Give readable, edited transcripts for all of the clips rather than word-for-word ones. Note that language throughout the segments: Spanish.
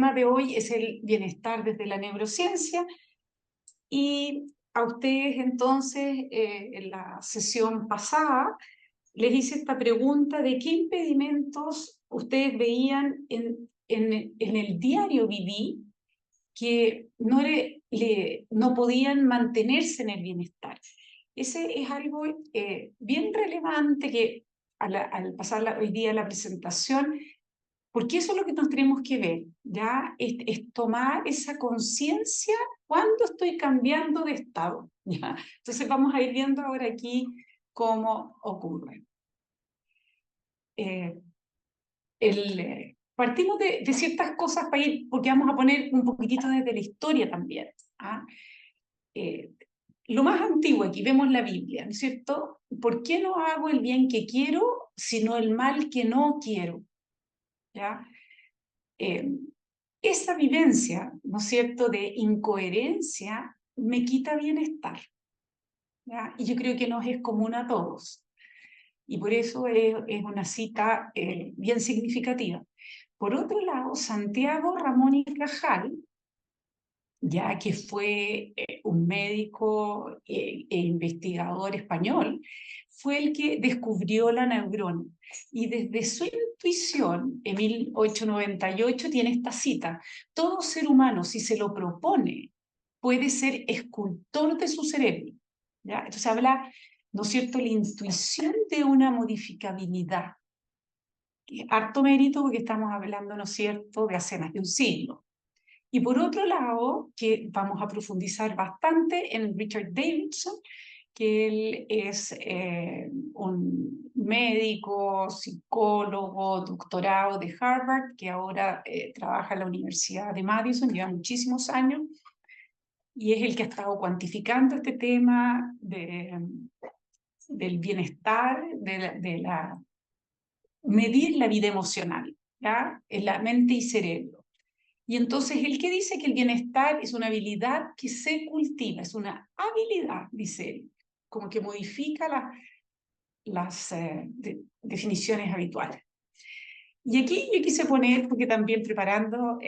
tema de hoy es el bienestar desde la neurociencia y a ustedes entonces en la sesión pasada les hice esta pregunta de qué impedimentos ustedes veían en el diario vivir que no podían mantenerse en el bienestar. Ese es algo bien relevante que al pasar hoy día la presentación, porque eso es lo que nos tenemos que ver, ¿ya? Es tomar esa conciencia cuando estoy cambiando de estado, ¿ya? Entonces vamos a ir viendo ahora aquí cómo ocurre. Partimos de ciertas cosas para ir, porque vamos a poner un poquitito desde la historia también. ¿Ah? Eh, lo más antiguo, aquí vemos la Biblia, ¿no es cierto? ¿Por qué no hago el bien que quiero, sino el mal que no quiero? ¿Ya? Eh, esa vivencia, ¿no es cierto?, de incoherencia me quita bienestar, ¿ya? Y yo creo que nos es común a todos. Y por eso es una cita bien significativa. Por otro lado, Santiago Ramón y Cajal, ya que fue un médico e investigador español, fue el que descubrió la neurona. Y desde su intuición, en 1898, tiene esta cita: todo ser humano, si se lo propone, puede ser escultor de su cerebro. ¿Ya? Entonces habla, ¿no es cierto?, la intuición de una modificabilidad. Harto mérito porque estamos hablando, ¿no es cierto?, de hace más de un siglo. Y por otro lado, que vamos a profundizar bastante en Richard Davidson, que él es un médico, psicólogo, doctorado de Harvard, que ahora trabaja en la Universidad de Madison, lleva muchísimos años, y es el que ha estado cuantificando este tema del bienestar, medir la vida emocional, ¿ya?, en la mente y cerebro. Y entonces el que dice que el bienestar es una habilidad que se cultiva, es una habilidad, dice él, como que modifica las definiciones habituales. Y aquí yo quise poner, porque también preparando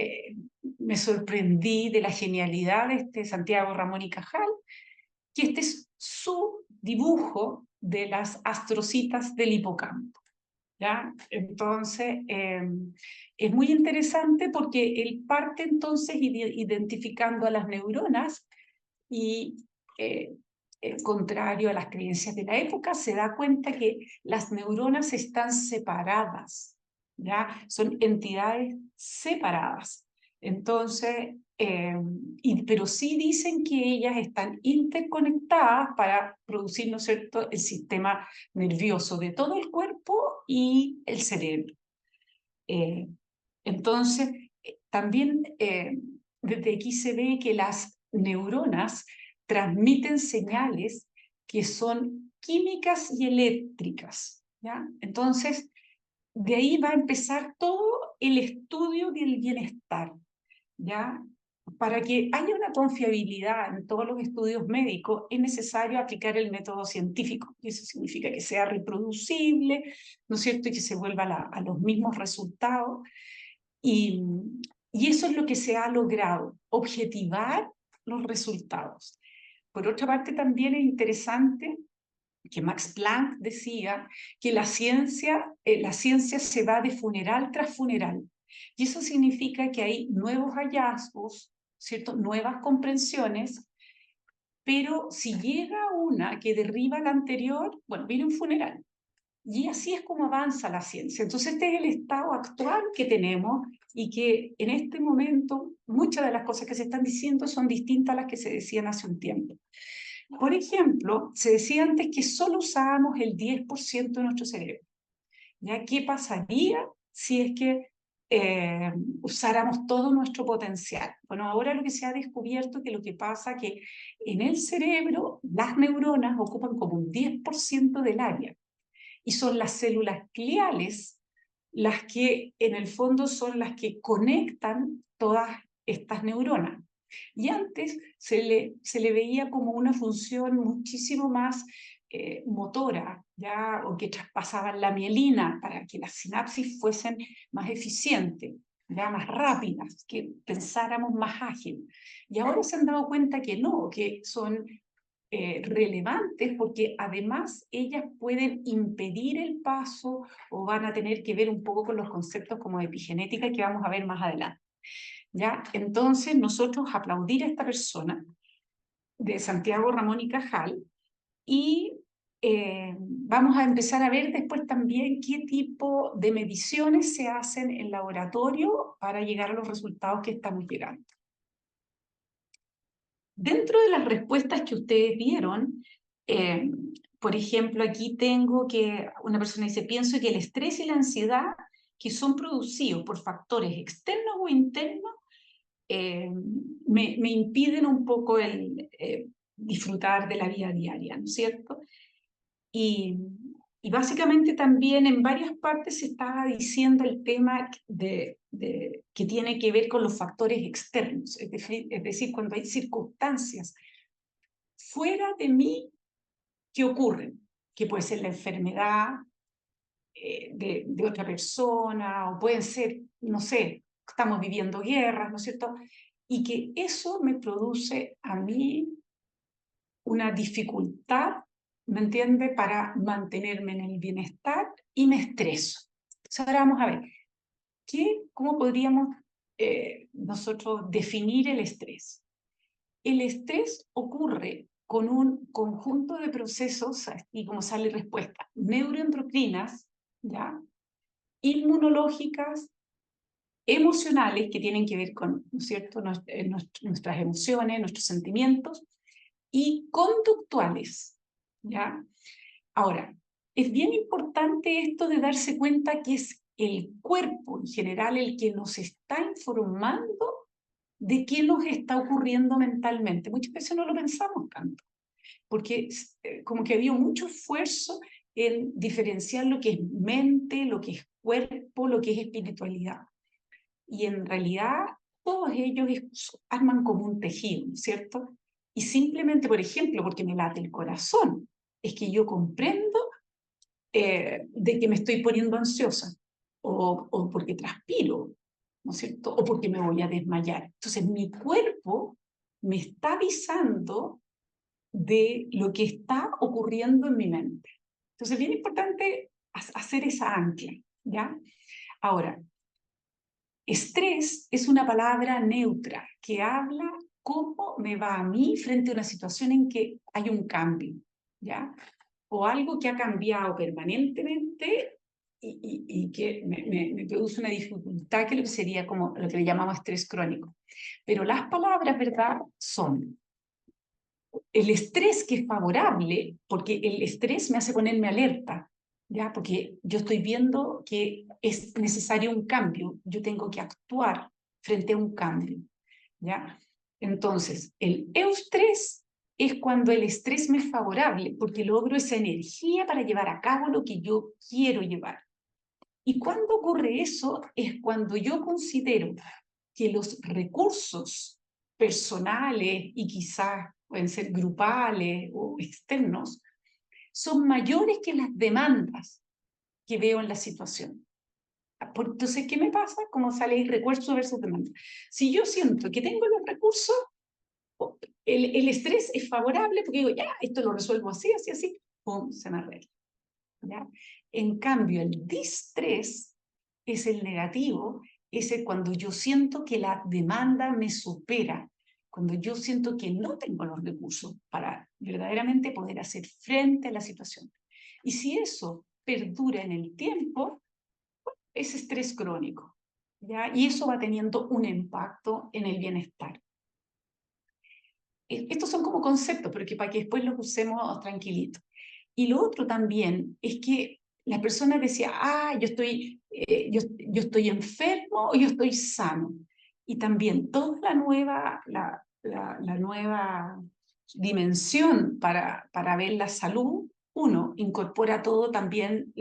me sorprendí de la genialidad de este Santiago Ramón y Cajal, que este es su dibujo de las astrocitas del hipocampo. ¿Ya? Entonces, es muy interesante porque él parte entonces identificando a las neuronas y, contrario a las creencias de la época, se da cuenta que las neuronas están separadas, ¿ya? Son entidades separadas. Entonces, pero sí dicen que ellas están interconectadas para producir, ¿no es cierto?, el sistema nervioso de todo el cuerpo y el cerebro. Eh, entonces, también desde aquí se ve que las neuronas transmiten señales que son químicas y eléctricas, ¿ya? Entonces, de ahí va a empezar todo el estudio del bienestar, ¿ya? Para que haya una confiabilidad en todos los estudios médicos, es necesario aplicar el método científico. Y eso significa que sea reproducible, ¿no es cierto?, y que se vuelva a los mismos resultados. Y, y eso es lo que se ha logrado, objetivar los resultados. Por otra parte, también es interesante que Max Planck decía que la ciencia se va de funeral tras funeral. Y eso significa que hay nuevos hallazgos, ¿cierto?, nuevas comprensiones, pero si llega una que derriba la anterior, bueno, viene un funeral. Y así es como avanza la ciencia. Entonces este es el estado actual que tenemos y que en este momento muchas de las cosas que se están diciendo son distintas a las que se decían hace un tiempo. Por ejemplo, se decía antes que solo usábamos el 10% de nuestro cerebro. ¿Ya? ¿Qué pasaría si es que usáramos todo nuestro potencial? Bueno, ahora lo que se ha descubierto es que lo que pasa es que en el cerebro las neuronas ocupan como un 10% del área y son las células gliales las que en el fondo son las que conectan todas estas neuronas. Y antes se le veía como una función muchísimo más motora, ¿ya?, o que traspasaban la mielina para que las sinapsis fuesen más eficientes, ya más rápidas, que pensáramos más ágil. Y ahora se han dado cuenta que no, que son relevantes porque además ellas pueden impedir el paso o van a tener que ver un poco con los conceptos como de epigenética que vamos a ver más adelante. ¿Ya? Entonces nosotros aplaudir a esta persona de Santiago Ramón y Cajal y vamos a empezar a ver después también qué tipo de mediciones se hacen en laboratorio para llegar a los resultados que estamos llegando. Dentro de las respuestas que ustedes vieron, por ejemplo, aquí tengo que una persona dice, pienso que el estrés y la ansiedad que son producidos por factores externos o internos me impiden un poco el disfrutar de la vida diaria, ¿no es cierto? Y básicamente también en varias partes se estaba diciendo el tema que tiene que ver con los factores externos, es decir, cuando hay circunstancias fuera de mí que ocurren, que puede ser la enfermedad de otra persona, o pueden ser, no sé, estamos viviendo guerras, ¿no es cierto? Y que eso me produce a mí una dificultad, ¿me entiende?, para mantenerme en el bienestar y me estreso. Entonces ahora vamos a ver, ¿cómo podríamos nosotros definir el estrés? El estrés ocurre con un conjunto de procesos, y como sale respuesta, neuroendocrinas, ¿ya?, inmunológicas, emocionales, que tienen que ver con, ¿no es cierto?, nuestras emociones, nuestros sentimientos, y conductuales, ¿ya? Ahora, es bien importante esto de darse cuenta que es el cuerpo en general el que nos está informando de qué nos está ocurriendo mentalmente. Muchas veces no lo pensamos tanto, porque como que había mucho esfuerzo en diferenciar lo que es mente, lo que es cuerpo, lo que es espiritualidad. Y en realidad todos ellos arman como un tejido, ¿cierto? Y simplemente, por ejemplo, porque me late el corazón, es que yo comprendo de que me estoy poniendo ansiosa, o porque transpiro, ¿no es cierto? O porque me voy a desmayar. Entonces mi cuerpo me está avisando de lo que está ocurriendo en mi mente. Entonces es bien importante hacer esa ancla, ¿ya? Ahora, estrés es una palabra neutra que habla cómo me va a mí frente a una situación en que hay un cambio, ¿ya? O algo que ha cambiado permanentemente y que me produce una dificultad que sería como lo que le llamamos estrés crónico. Pero las palabras, ¿verdad?, son el estrés que es favorable, porque el estrés me hace ponerme alerta, ¿ya? Porque yo estoy viendo que es necesario un cambio, yo tengo que actuar frente a un cambio, ¿ya? Entonces, el eustrés es cuando el estrés me es favorable, porque logro esa energía para llevar a cabo lo que yo quiero llevar. Y cuando ocurre eso es cuando yo considero que los recursos personales y quizás pueden ser grupales o externos, son mayores que las demandas que veo en la situación. Entonces, ¿qué me pasa? Como sale el recurso versus demanda. Si yo siento que tengo los recursos, el estrés es favorable porque digo, ya, esto lo resuelvo así, así, así, pum, se me arregla, ¿ya? En cambio, el distrés es el negativo, es el cuando yo siento que la demanda me supera, cuando yo siento que no tengo los recursos para verdaderamente poder hacer frente a la situación. Y si eso perdura en el tiempo, es estrés crónico, ¿ya? Y eso va teniendo un impacto en el bienestar. Estos son como conceptos, pero que para que después los usemos tranquilitos. Y lo otro también es que la persona decía, yo estoy enfermo o yo estoy sano. Y también toda la nueva dimensión para ver la salud, uno, incorpora todo también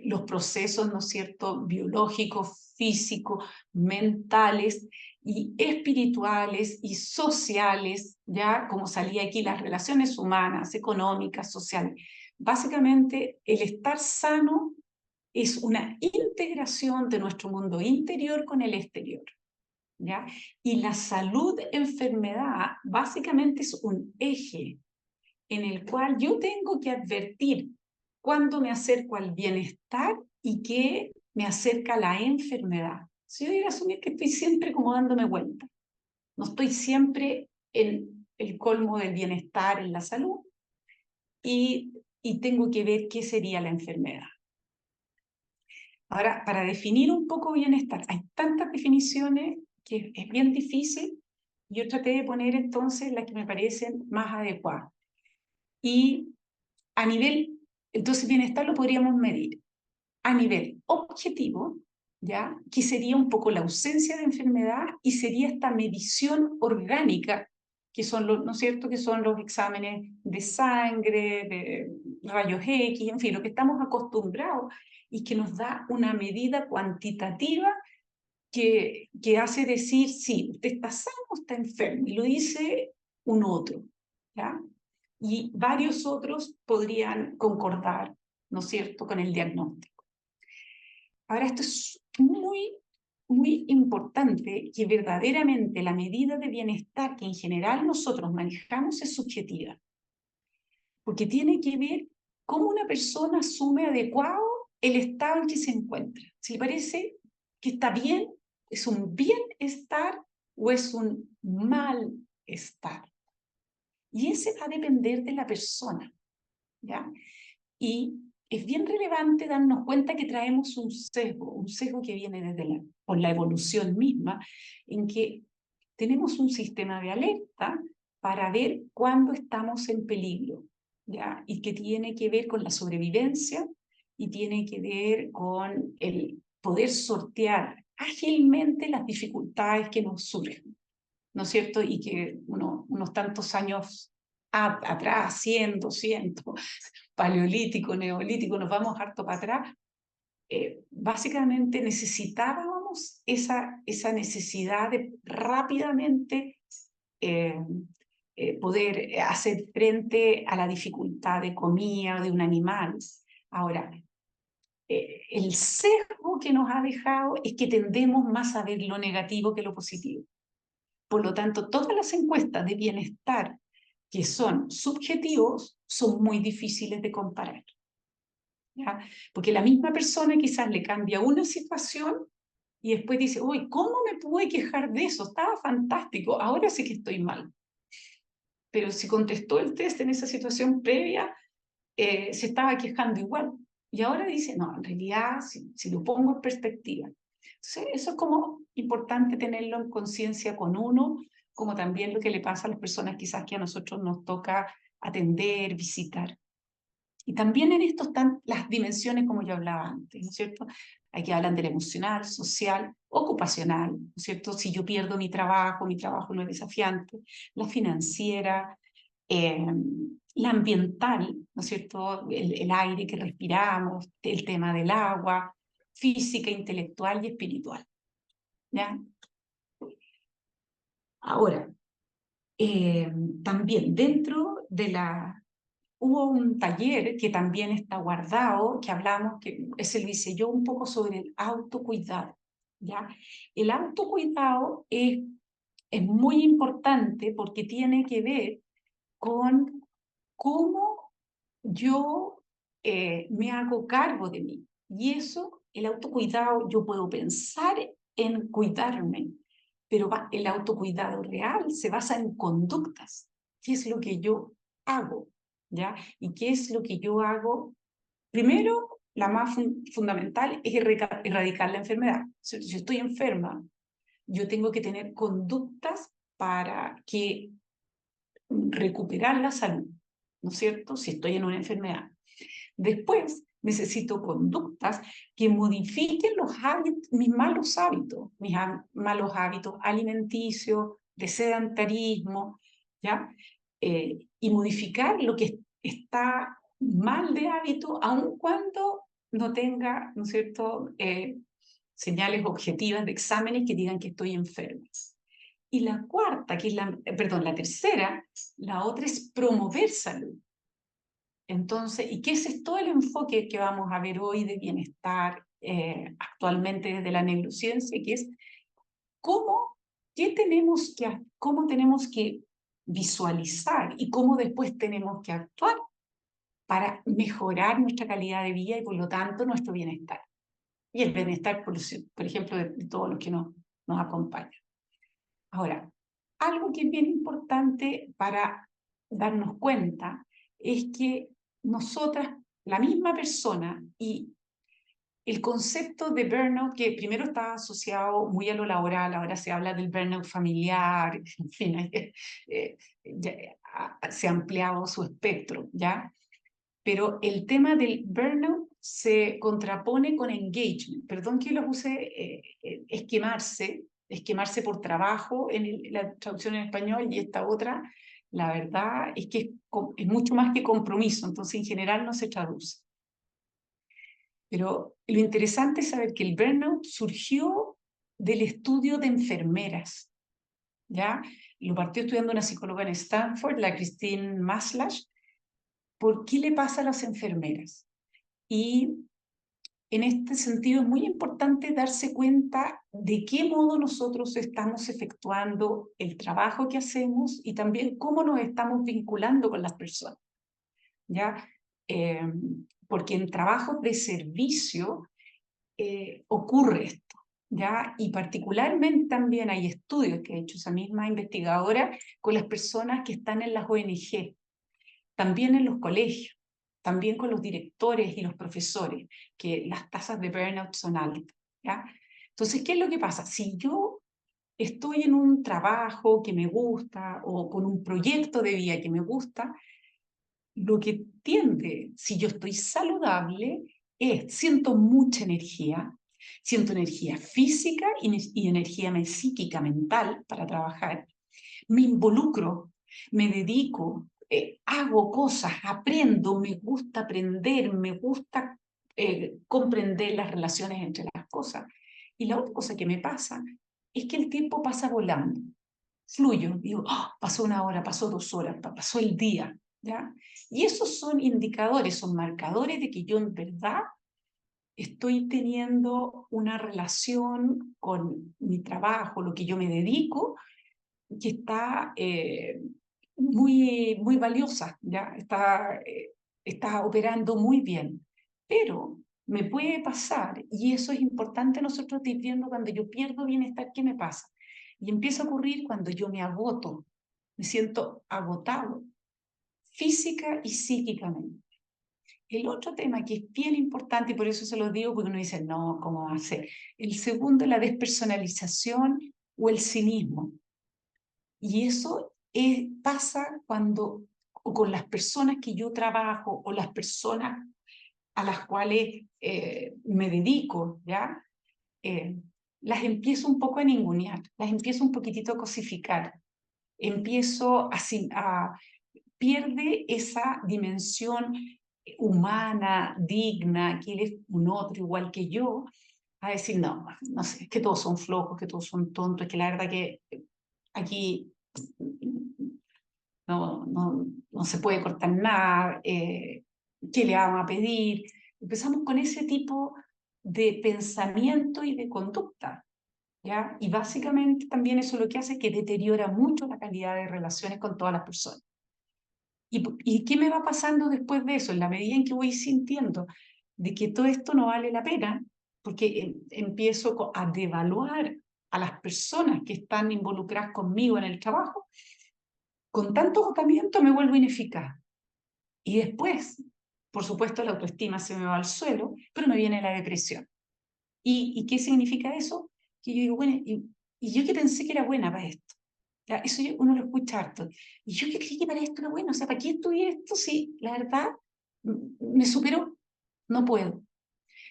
los procesos, ¿no es cierto?, biológicos, físicos, mentales y espirituales y sociales, ya como salía aquí, las relaciones humanas, económicas, sociales. Básicamente, el estar sano es una integración de nuestro mundo interior con el exterior, ¿ya? Y la salud-enfermedad básicamente es un eje en el cual yo tengo que advertir cuándo me acerco al bienestar y qué me acerca a la enfermedad. Si yo voy a asumir que estoy siempre como dándome vuelta, no estoy siempre en el colmo del bienestar, en la salud, y tengo que ver qué sería la enfermedad. Ahora, para definir un poco bienestar, hay tantas definiciones que es bien difícil. Yo traté de poner entonces las que me parecen más adecuadas. Y a nivel, entonces bienestar lo podríamos medir a nivel objetivo, ¿ya? Que sería un poco la ausencia de enfermedad y sería esta medición orgánica, que son los, ¿no es cierto?, que son los exámenes de sangre, de rayos X, en fin, lo que estamos acostumbrados y que nos da una medida cuantitativa que hace decir, sí, usted está sano o está enfermo, y lo dice un otro, ¿ya? Y varios otros podrían concordar, ¿no es cierto?, con el diagnóstico. Ahora, esto es muy importante, que verdaderamente la medida de bienestar que en general nosotros manejamos es subjetiva, porque tiene que ver cómo una persona asume adecuado el estado en que se encuentra. Si le parece que está bien, ¿es un bienestar o es un malestar? Y ese va a depender de la persona, ¿ya? Y es bien relevante darnos cuenta que traemos un sesgo que viene desde por la evolución misma, en que tenemos un sistema de alerta para ver cuándo estamos en peligro, ¿ya? Y que tiene que ver con la sobrevivencia y tiene que ver con el poder sortear ágilmente las dificultades que nos surgen, ¿no es cierto? Y que unos tantos años atrás, cientos, paleolítico, neolítico, nos vamos harto para atrás, básicamente necesitábamos esa necesidad de rápidamente eh, poder hacer frente a la dificultad de comida de un animal. Ahora, el sesgo que nos ha dejado es que tendemos más a ver lo negativo que lo positivo. Por lo tanto, todas las encuestas de bienestar que son subjetivos son muy difíciles de comparar, ¿ya? Porque la misma persona quizás le cambia una situación y después dice, uy, ¿cómo me pude quejar de eso? Estaba fantástico, ahora sí que estoy mal. Pero si contestó el test en esa situación previa, se estaba quejando igual. Y ahora dice, no, en realidad, si lo pongo en perspectiva. Entonces, eso es como importante tenerlo en conciencia con uno, como también lo que le pasa a las personas quizás que a nosotros nos toca atender, visitar. Y también en esto están las dimensiones, como yo hablaba antes, ¿no es cierto? Aquí hablan del emocional, social, ocupacional, ¿no es cierto? Si yo pierdo mi trabajo no es desafiante, la financiera, eh, la ambiental, ¿no es cierto? El aire que respiramos, el tema del agua, física, intelectual y espiritual, ¿ya? Ahora, también dentro de la... Hubo un taller que también está guardado, que hablamos, que se lo hice yo un poco sobre el autocuidado, ¿ya? El autocuidado es muy importante porque tiene que ver con cómo yo me hago cargo de mí. Y eso, el autocuidado, yo puedo pensar en cuidarme, pero el autocuidado real se basa en conductas. ¿Qué es lo que yo hago? ¿Ya? ¿Y qué es lo que yo hago? Primero, la más fundamental es erradicar la enfermedad. Si estoy enferma, yo tengo que tener conductas para que recuperar la salud, ¿no es cierto? Si estoy en una enfermedad. Después, necesito conductas que modifiquen los hábitos, mis malos hábitos, malos hábitos alimenticios, de sedentarismo, ¿ya? Y modificar lo que está mal de hábito, aun cuando no tenga, ¿no es cierto?, señales objetivas de exámenes que digan que estoy enferma. Y la cuarta, que es la tercera, la otra es promover salud. Entonces, ¿y qué es todo el enfoque que vamos a ver hoy de bienestar actualmente desde la neurociencia? Que es cómo, cómo tenemos que visualizar y cómo después tenemos que actuar para mejorar nuestra calidad de vida y por lo tanto nuestro bienestar. Y el bienestar, por ejemplo, de todos los que nos acompañan. Ahora, algo que es bien importante para darnos cuenta es que nosotras, la misma persona, y el concepto de burnout, que primero estaba asociado muy a lo laboral, ahora se habla del burnout familiar, en fin, ya, se ha ampliado su espectro, ¿ya? Pero el tema del burnout se contrapone con engagement. Perdón que lo use, esquemarse por trabajo en la traducción en español, y esta otra, la verdad es que es mucho más que compromiso, entonces en general no se traduce. Pero lo interesante es saber que el burnout surgió del estudio de enfermeras, ¿ya? Lo partió estudiando una psicóloga en Stanford, la Christine Maslach. ¿Por qué le pasa a las enfermeras? Y en este sentido es muy importante darse cuenta de qué modo nosotros estamos efectuando el trabajo que hacemos y también cómo nos estamos vinculando con las personas, ¿ya? Eh, Porque en trabajos de servicio ocurre esto, ¿ya? Y particularmente también hay estudios que ha hecho esa misma investigadora con las personas que están en las ONG, también en los colegios, también con los directores y los profesores, que las tasas de burnout son altas, ¿ya? Entonces, ¿qué es lo que pasa? Si yo estoy en un trabajo que me gusta o con un proyecto de vida que me gusta, lo que tiende, si yo estoy saludable, es, siento energía física y energía psíquica, mental para trabajar, me involucro, me dedico, hago cosas, aprendo, me gusta aprender, me gusta comprender las relaciones entre las cosas. Y la otra cosa que me pasa es que el tiempo pasa volando. Fluyo, digo, "Ah, pasó una hora, pasó 2 horas, pasó el día, ¿ya?". Y esos son indicadores, son marcadores de que yo en verdad estoy teniendo una relación con mi trabajo, lo que yo me dedico, que está muy valiosa, ¿ya? Está operando muy bien. Pero me puede pasar, y eso es importante nosotros ir viendo cuando yo pierdo bienestar, ¿qué me pasa? Y empieza a ocurrir cuando yo me agoto, me siento agotado, física y psíquicamente. El otro tema que es bien importante, y por eso se lo digo, porque uno dice, no, ¿cómo va a ser? El segundo es la despersonalización o el cinismo. Y eso pasa cuando, o con las personas que yo trabajo, o las personas a las cuales me dedico, ¿ya? Eh, las empiezo un poco a ningunear, las empiezo un poquitito a cosificar, empiezo pierde esa dimensión humana, digna, que él es un otro igual que yo, a decir, no, no sé, es que todos son flojos, que todos son tontos, es que la verdad que aquí no se puede cortar nada, ¿qué le vamos a pedir? Empezamos con ese tipo de pensamiento y de conducta, ¿ya? Y básicamente también eso lo que hace es que deteriora mucho la calidad de relaciones con todas las personas. ¿Y qué me va pasando después de eso? En la medida en que voy sintiendo de que todo esto no vale la pena, porque empiezo a devaluar a las personas que están involucradas conmigo en el trabajo, con tanto agotamiento me vuelvo ineficaz. Y después, por supuesto, la autoestima se me va al suelo, pero me viene la depresión. ¿Y qué significa eso? Que yo digo, bueno, y yo que pensé que era buena para esto. Ya, eso uno lo escucha harto. Y yo que creí que para esto era bueno. O sea, ¿para qué estudié esto si la verdad me superó? No puedo.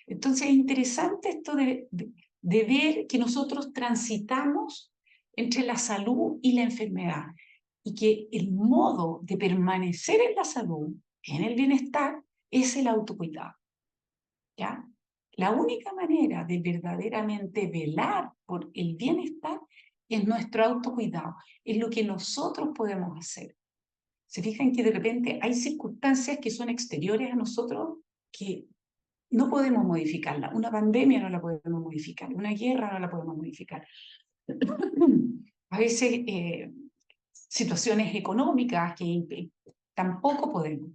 Entonces es interesante esto de ver que nosotros transitamos entre la salud y la enfermedad y que el modo de permanecer en la salud, en el bienestar, es el autocuidado, ¿ya? La única manera de verdaderamente velar por el bienestar es nuestro autocuidado, es lo que nosotros podemos hacer. Se fijan que de repente hay circunstancias que son exteriores a nosotros que no podemos modificarla. Una pandemia no la podemos modificar, una guerra no la podemos modificar. A veces situaciones económicas que tampoco podemos.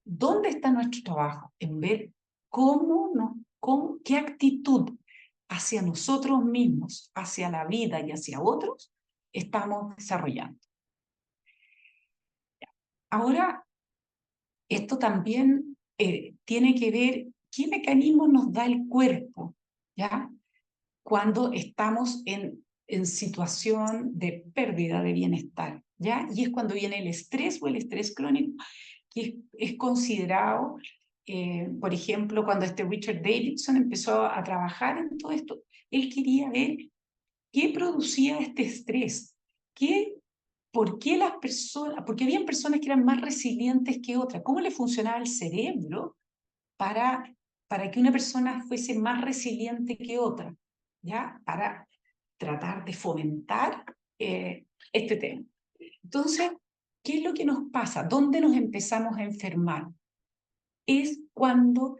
¿Dónde está nuestro trabajo? En ver qué actitud hacia nosotros mismos, hacia la vida y hacia otros estamos desarrollando. Ahora, esto también tiene que ver qué mecanismo nos da el cuerpo, ¿ya? Cuando estamos en situación de pérdida de bienestar, ¿ya? Y es cuando viene el estrés o el estrés crónico, que es considerado, por ejemplo, cuando Richard Davidson empezó a trabajar en todo esto, él quería ver qué producía este estrés, por qué las personas, porque habían personas que eran más resilientes que otras, cómo le funcionaba el cerebro para que una persona fuese más resiliente que otra, ¿ya? Para tratar de fomentar este tema. Entonces, ¿qué es lo que nos pasa? ¿Dónde nos empezamos a enfermar? Es cuando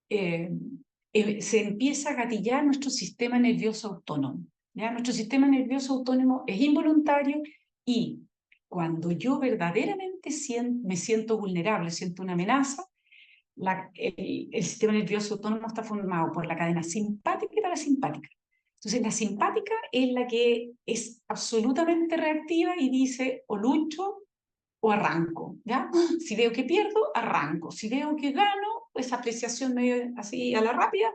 se empieza a gatillar nuestro sistema nervioso autónomo, ¿ya? Nuestro sistema nervioso autónomo es involuntario y cuando yo verdaderamente me siento vulnerable, siento una amenaza, el sistema nervioso autónomo está formado por la cadena simpática y parasimpática. Entonces, la simpática es la que es absolutamente reactiva y dice o lucho o arranco, ¿ya? Si veo que pierdo, arranco. Si veo que gano, esa apreciación medio así a la rápida,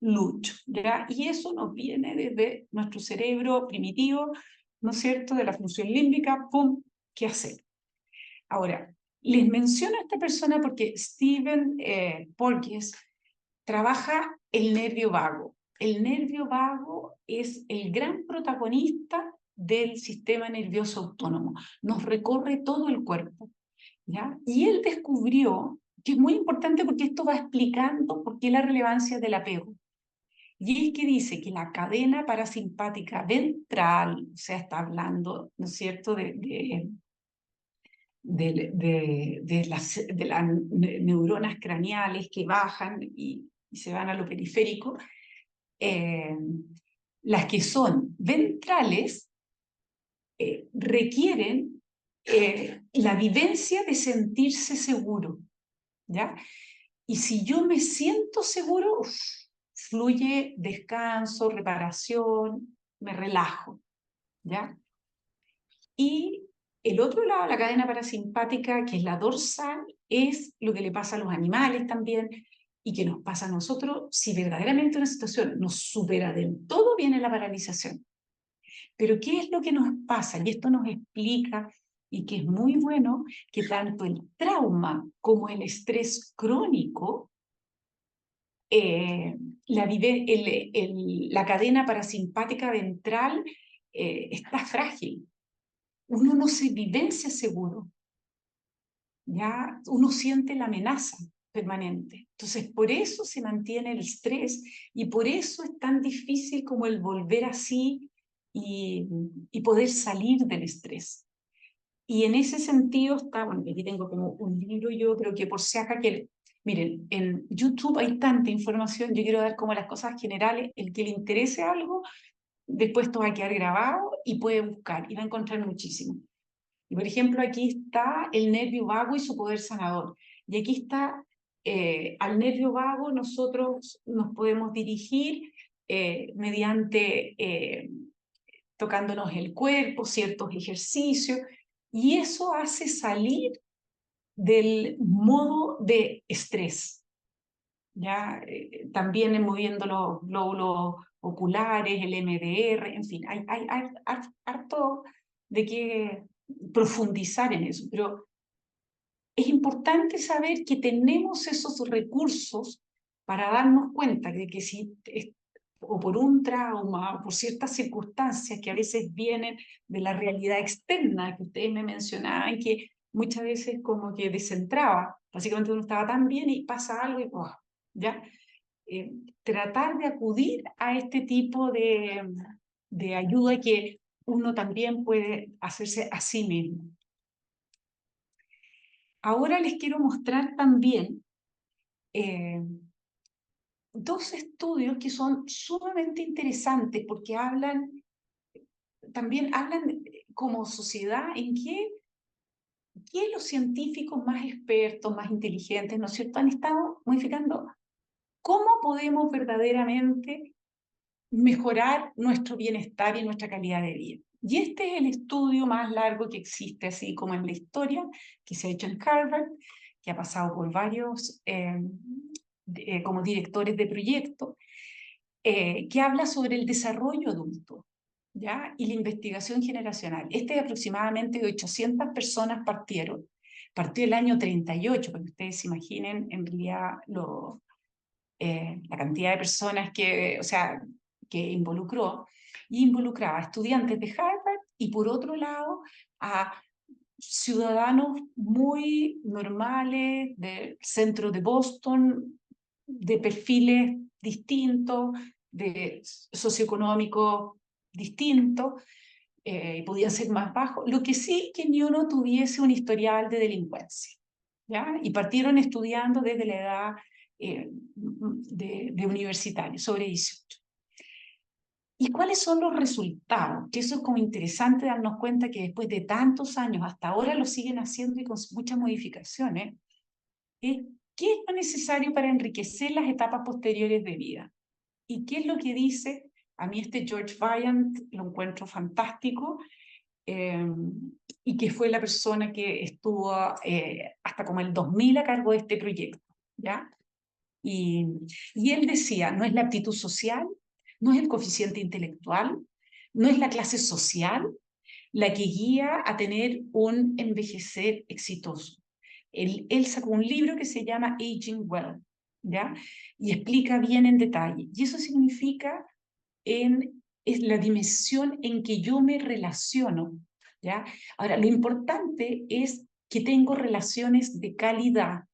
lucho, ¿ya? Y eso nos viene desde nuestro cerebro primitivo, ¿no es cierto?, de la función límbica, ¡pum!, ¿qué hacer? Ahora, les menciono a esta persona porque Stephen Porges trabaja el nervio vago. El nervio vago es el gran protagonista del sistema nervioso autónomo. Nos recorre todo el cuerpo, ¿ya? Y él descubrió, que es muy importante porque esto va explicando por qué la relevancia del apego. Y es que dice que la cadena parasimpática ventral, o sea, está hablando, ¿no es cierto?, de las neuronas craneales que bajan y se van a lo periférico, las que son ventrales requieren la vivencia de sentirse seguro, ¿ya? Y si yo me siento seguro, fluye descanso, reparación, me relajo, ¿ya? Y el otro lado, la cadena parasimpática, que es la dorsal, es lo que le pasa a los animales también y que nos pasa a nosotros si verdaderamente una situación nos supera del todo, viene la paralización. Pero ¿qué es lo que nos pasa? Y esto nos explica, y que es muy bueno, que tanto el trauma como el estrés crónico, la cadena parasimpática ventral está frágil. Uno no se vivencia seguro, ya uno siente la amenaza permanente. Entonces, por eso se mantiene el estrés y por eso es tan difícil como el volver así y poder salir del estrés. Y en ese sentido está, bueno, aquí tengo como un libro, yo creo que por si acaso que, miren, en YouTube hay tanta información, yo quiero dar como las cosas generales, el que le interese algo, después esto va a quedar grabado y puede buscar y va a encontrar muchísimo. Y por ejemplo, aquí está el nervio vago y su poder sanador. Y aquí está, al nervio vago nosotros nos podemos dirigir mediante tocándonos el cuerpo, ciertos ejercicios, y eso hace salir del modo de estrés. ¿Ya? También moviendo los glóbulos oculares, el MDR, en fin, hay harto de qué profundizar en eso, pero es importante saber que tenemos esos recursos para darnos cuenta de que si o por un trauma o por ciertas circunstancias que a veces vienen de la realidad externa que ustedes me mencionaban, que muchas veces como que descentraba, básicamente uno estaba tan bien y pasa algo y ¡oh! ¿Ya? Tratar de acudir a este tipo de ayuda que uno también puede hacerse a sí mismo. Ahora les quiero mostrar también dos estudios que son sumamente interesantes porque también hablan como sociedad en qué los científicos más expertos, más inteligentes, ¿no es cierto?, han estado modificando cómo podemos verdaderamente mejorar nuestro bienestar y nuestra calidad de vida. Y este es el estudio más largo que existe, así como en la historia, que se ha hecho en Harvard, que ha pasado por varios como directores de proyectos, que habla sobre el desarrollo adulto, ¿ya? Y la investigación generacional. Este aproximadamente 800 personas partió el año 38, para que ustedes se imaginen en realidad la cantidad de personas que involucró, y involucraba a estudiantes de Harvard y por otro lado a ciudadanos muy normales del centro de Boston, de perfiles distintos, de socioeconómicos distintos, podían ser más bajos, lo que sí que ni uno tuviese un historial de delincuencia, ¿ya? Y partieron estudiando desde la edad de universitario, sobre 18. ¿Y cuáles son los resultados? Que eso es como interesante darnos cuenta que después de tantos años, hasta ahora lo siguen haciendo y con muchas modificaciones. ¿Qué es lo necesario para enriquecer las etapas posteriores de vida? ¿Y qué es lo que dice? A mí George Vaillant lo encuentro fantástico, y que fue la persona que estuvo hasta como el 2000 a cargo de este proyecto, ¿ya? Y él decía, no es la aptitud social, no es el coeficiente intelectual, no es la clase social la que guía a tener un envejecer exitoso. Él sacó un libro que se llama Aging Well, ¿ya? Y explica bien en detalle. Y eso significa es la dimensión en que yo me relaciono, ¿ya? Ahora, lo importante es que tengo relaciones de calidad.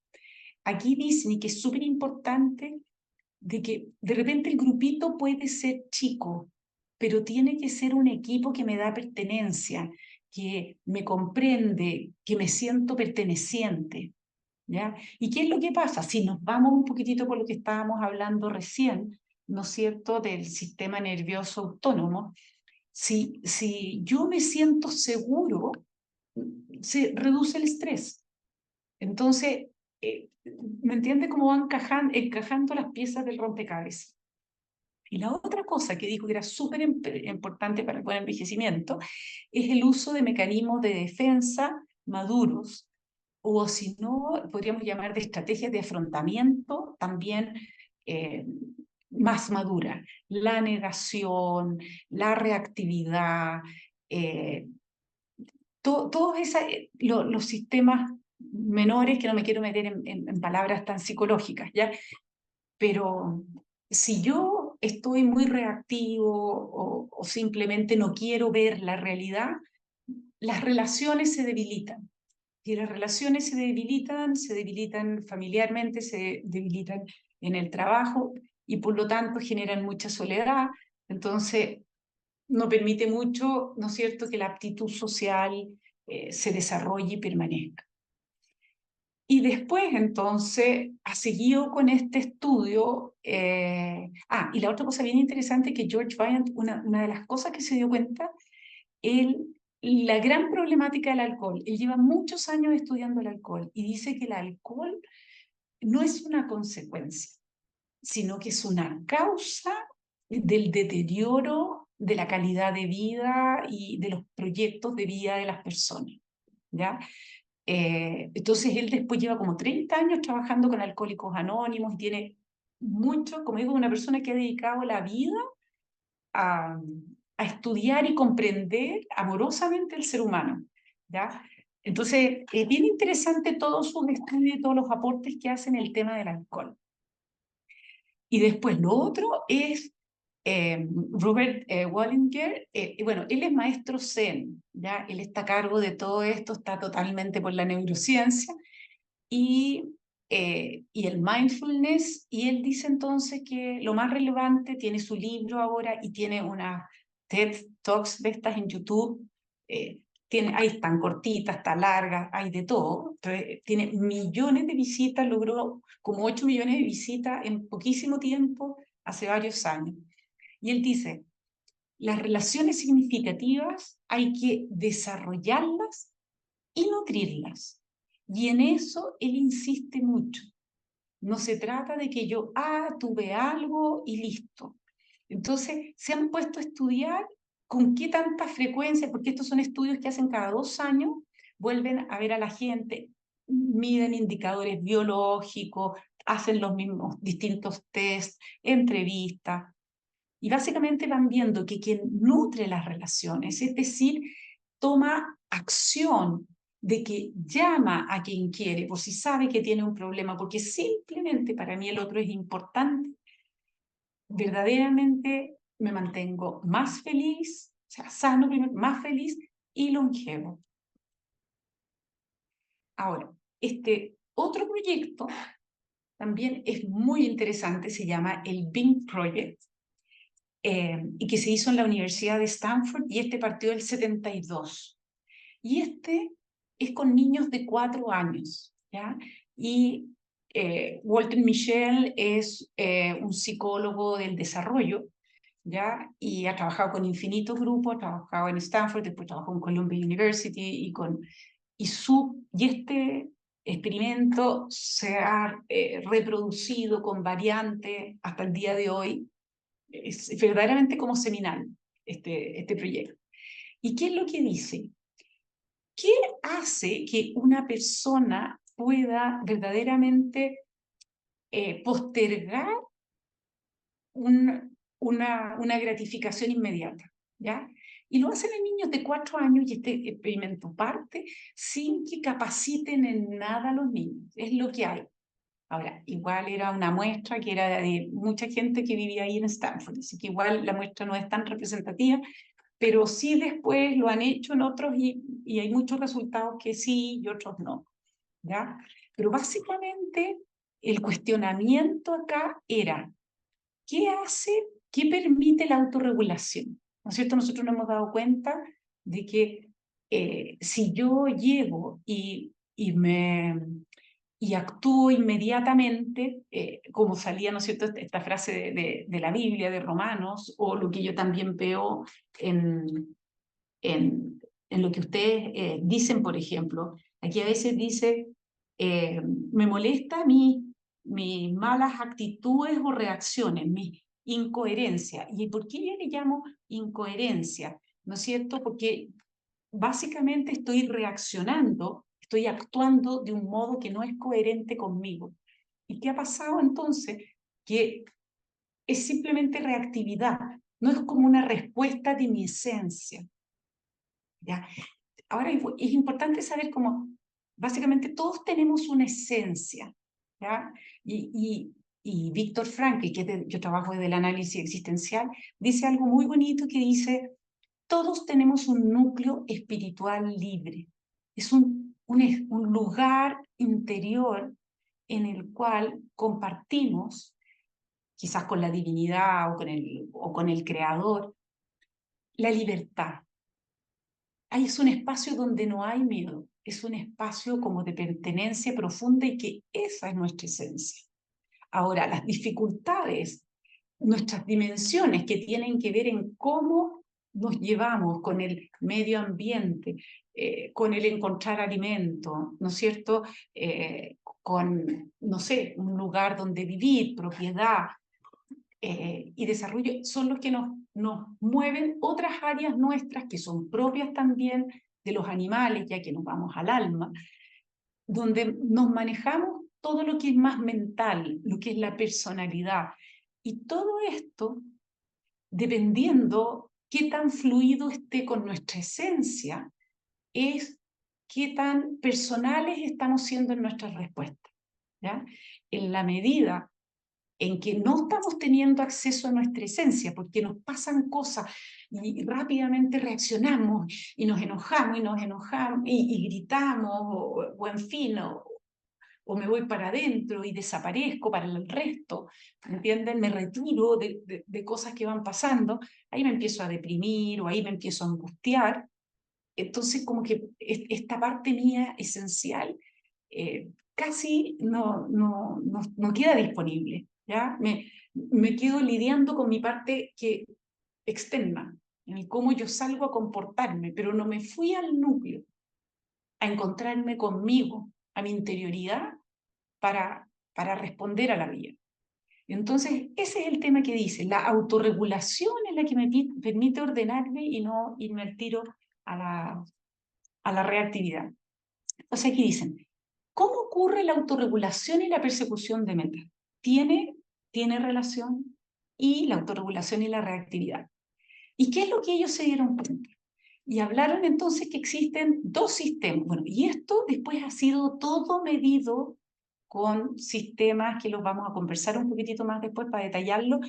Aquí dicen, y que es súper importante, de que de repente el grupito puede ser chico, pero tiene que ser un equipo que me da pertenencia, que me comprende, que me siento perteneciente, ¿ya? ¿Y qué es lo que pasa? Si nos vamos un poquitito por lo que estábamos hablando recién, ¿no es cierto?, del sistema nervioso autónomo, si yo me siento seguro, se reduce el estrés. Entonces, ¿me entiende cómo van encajando las piezas del rompecabezas? Y la otra cosa que dijo que era súper importante para el buen envejecimiento es el uso de mecanismos de defensa maduros, o si no, podríamos llamar de estrategias de afrontamiento también más maduras. La negación, la reactividad, todos los sistemas menores, que no me quiero meter en palabras tan psicológicas, ¿ya? Pero si yo estoy muy reactivo o simplemente no quiero ver la realidad, las relaciones se debilitan. Y las relaciones se debilitan familiarmente, se debilitan en el trabajo y por lo tanto generan mucha soledad. Entonces, no permite mucho, ¿no es cierto?, que la aptitud social se desarrolle y permanezca. Y después, entonces, ha seguido con este estudio. Y la otra cosa bien interesante que George Vaillant, una de las cosas que se dio cuenta, la gran problemática del alcohol. Él lleva muchos años estudiando el alcohol y dice que el alcohol no es una consecuencia, sino que es una causa del deterioro de la calidad de vida y de los proyectos de vida de las personas, ¿ya? Entonces él después lleva como 30 años trabajando con Alcohólicos Anónimos y tiene mucho, como digo, una persona que ha dedicado la vida a, a estudiar y comprender amorosamente el ser humano, ¿ya? Entonces, es bien interesante todos sus estudios y todos los aportes que hacen el tema del alcohol. Y después lo otro es Robert Wallinger. Bueno, él es maestro Zen, ¿ya? Él está a cargo de todo esto, está totalmente por la neurociencia y el mindfulness, y él dice entonces que lo más relevante, tiene su libro ahora y tiene unas TED Talks de estas en YouTube, ahí están cortitas, está larga, hay de todo. Entonces, tiene millones de visitas, logró como 8 millones de visitas en poquísimo tiempo, hace varios años. Y él dice, las relaciones significativas hay que desarrollarlas y nutrirlas. Y en eso él insiste mucho. No se trata de que yo, tuve algo y listo. Entonces, se han puesto a estudiar con qué tanta frecuencia, porque estos son estudios que hacen cada 2 años, vuelven a ver a la gente, miden indicadores biológicos, hacen los mismos distintos tests, entrevistas, y básicamente van viendo que quien nutre las relaciones, es decir, toma acción de que llama a quien quiere, por si sabe que tiene un problema, porque simplemente para mí el otro es importante, verdaderamente me mantengo más feliz, o sea, sano primero, más feliz y longevo. Ahora, este otro proyecto también es muy interesante, se llama el Bing Project, y que se hizo en la Universidad de Stanford, y este partió del 72. Y este es con niños de 4 años, ¿ya? Y Walter Mischel es un psicólogo del desarrollo, ¿ya? Y ha trabajado con infinitos grupos, ha trabajado en Stanford, después trabajó en Columbia University y este experimento se ha reproducido con variantes hasta el día de hoy. Es verdaderamente como seminal este proyecto. ¿Y qué es lo que dice? ¿Qué hace que una persona pueda verdaderamente postergar una gratificación inmediata? ¿Ya? Y lo hacen en niños de 4 años, y este experimento parte sin que capaciten en nada a los niños. Es lo que hay. Ahora, igual era una muestra que era de mucha gente que vivía ahí en Stanford, así que igual la muestra no es tan representativa, pero sí después lo han hecho en otros y hay muchos resultados que sí y otros no, ¿ya? Pero básicamente el cuestionamiento acá era, ¿qué hace, qué permite la autorregulación? ¿No es cierto? Nosotros nos hemos dado cuenta de que si yo llego y actúo inmediatamente, como salía, ¿no es cierto?, esta frase de la Biblia, de Romanos, o lo que yo también veo en, en lo que ustedes dicen, por ejemplo. Aquí a veces dice, me molesta mis malas actitudes o reacciones, mi incoherencia. ¿Y por qué yo le llamo incoherencia? ¿No es cierto? Porque básicamente estoy reaccionando, estoy actuando de un modo que no es coherente conmigo. ¿Y qué ha pasado entonces? Que es simplemente reactividad, no es como una respuesta de mi esencia. ¿Ya? Ahora es importante saber cómo, básicamente todos tenemos una esencia, ¿ya? Y Víctor Frankl, yo trabajo desde el análisis existencial, dice algo muy bonito que dice, todos tenemos un núcleo espiritual libre. Es un lugar interior en el cual compartimos, quizás con la divinidad o con el creador, la libertad. Ahí es un espacio donde no hay miedo, es un espacio como de pertenencia profunda y que esa es nuestra esencia. Ahora, las dificultades, nuestras dimensiones que tienen que ver en cómo nos llevamos con el medio ambiente, con el encontrar alimento, ¿no es cierto? Con, no sé, un lugar donde vivir, propiedad, y desarrollo, son los que nos mueven otras áreas nuestras que son propias también de los animales, ya que nos vamos al alma, donde nos manejamos todo lo que es más mental, lo que es la personalidad. Y todo esto, dependiendo qué tan fluido esté con nuestra esencia, es qué tan personales estamos siendo en nuestras respuestas, ¿ya? En la medida en que no estamos teniendo acceso a nuestra esencia, porque nos pasan cosas y rápidamente reaccionamos y nos enojamos y gritamos, o en fin, o me voy para adentro y desaparezco para el resto, ¿entienden? Me retiro de cosas que van pasando, ahí me empiezo a deprimir o ahí me empiezo a angustiar, entonces como que esta parte mía esencial casi no queda disponible, ¿ya? Me quedo lidiando con mi parte externa, en el cómo yo salgo a comportarme, pero no me fui al núcleo, a encontrarme conmigo, a mi interioridad, para responder a la vida. Entonces, ese es el tema que dice, la autorregulación es la que me permite ordenarme y no irme al tiro a la reactividad. Entonces aquí dicen, ¿cómo ocurre la autorregulación y la persecución de metas? Tiene relación, y la autorregulación y la reactividad. ¿Y qué es lo que ellos se dieron cuenta? Y hablaron entonces que existen dos sistemas. Bueno, y esto después ha sido todo medido con sistemas que los vamos a conversar un poquitito más después para detallarlo,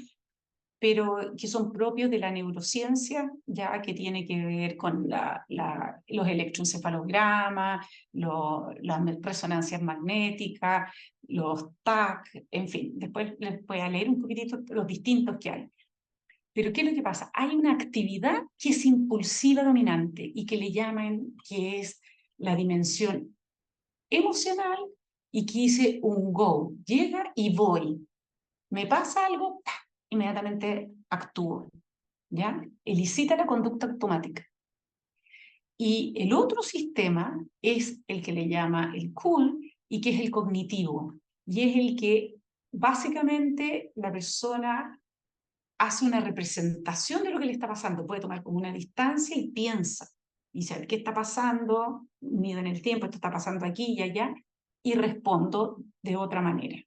pero que son propios de la neurociencia, ya que tiene que ver con los electroencefalogramas, las resonancias magnéticas, los TAC, en fin, después les voy a leer un poquitito los distintos que hay. Pero ¿qué es lo que pasa? Hay una actividad que es impulsiva dominante y que le llaman que es la dimensión emocional y que dice un go, llega y voy. Me pasa algo, ¡pah!, inmediatamente actúo, ¿ya? Elicita la conducta automática. Y el otro sistema es el que le llama el cool y que es el cognitivo. Y es el que básicamente la persona hace una representación de lo que le está pasando. Puede tomar como una distancia y piensa. Y sabe qué está pasando, mido en el tiempo, esto está pasando aquí y allá, y respondo de otra manera.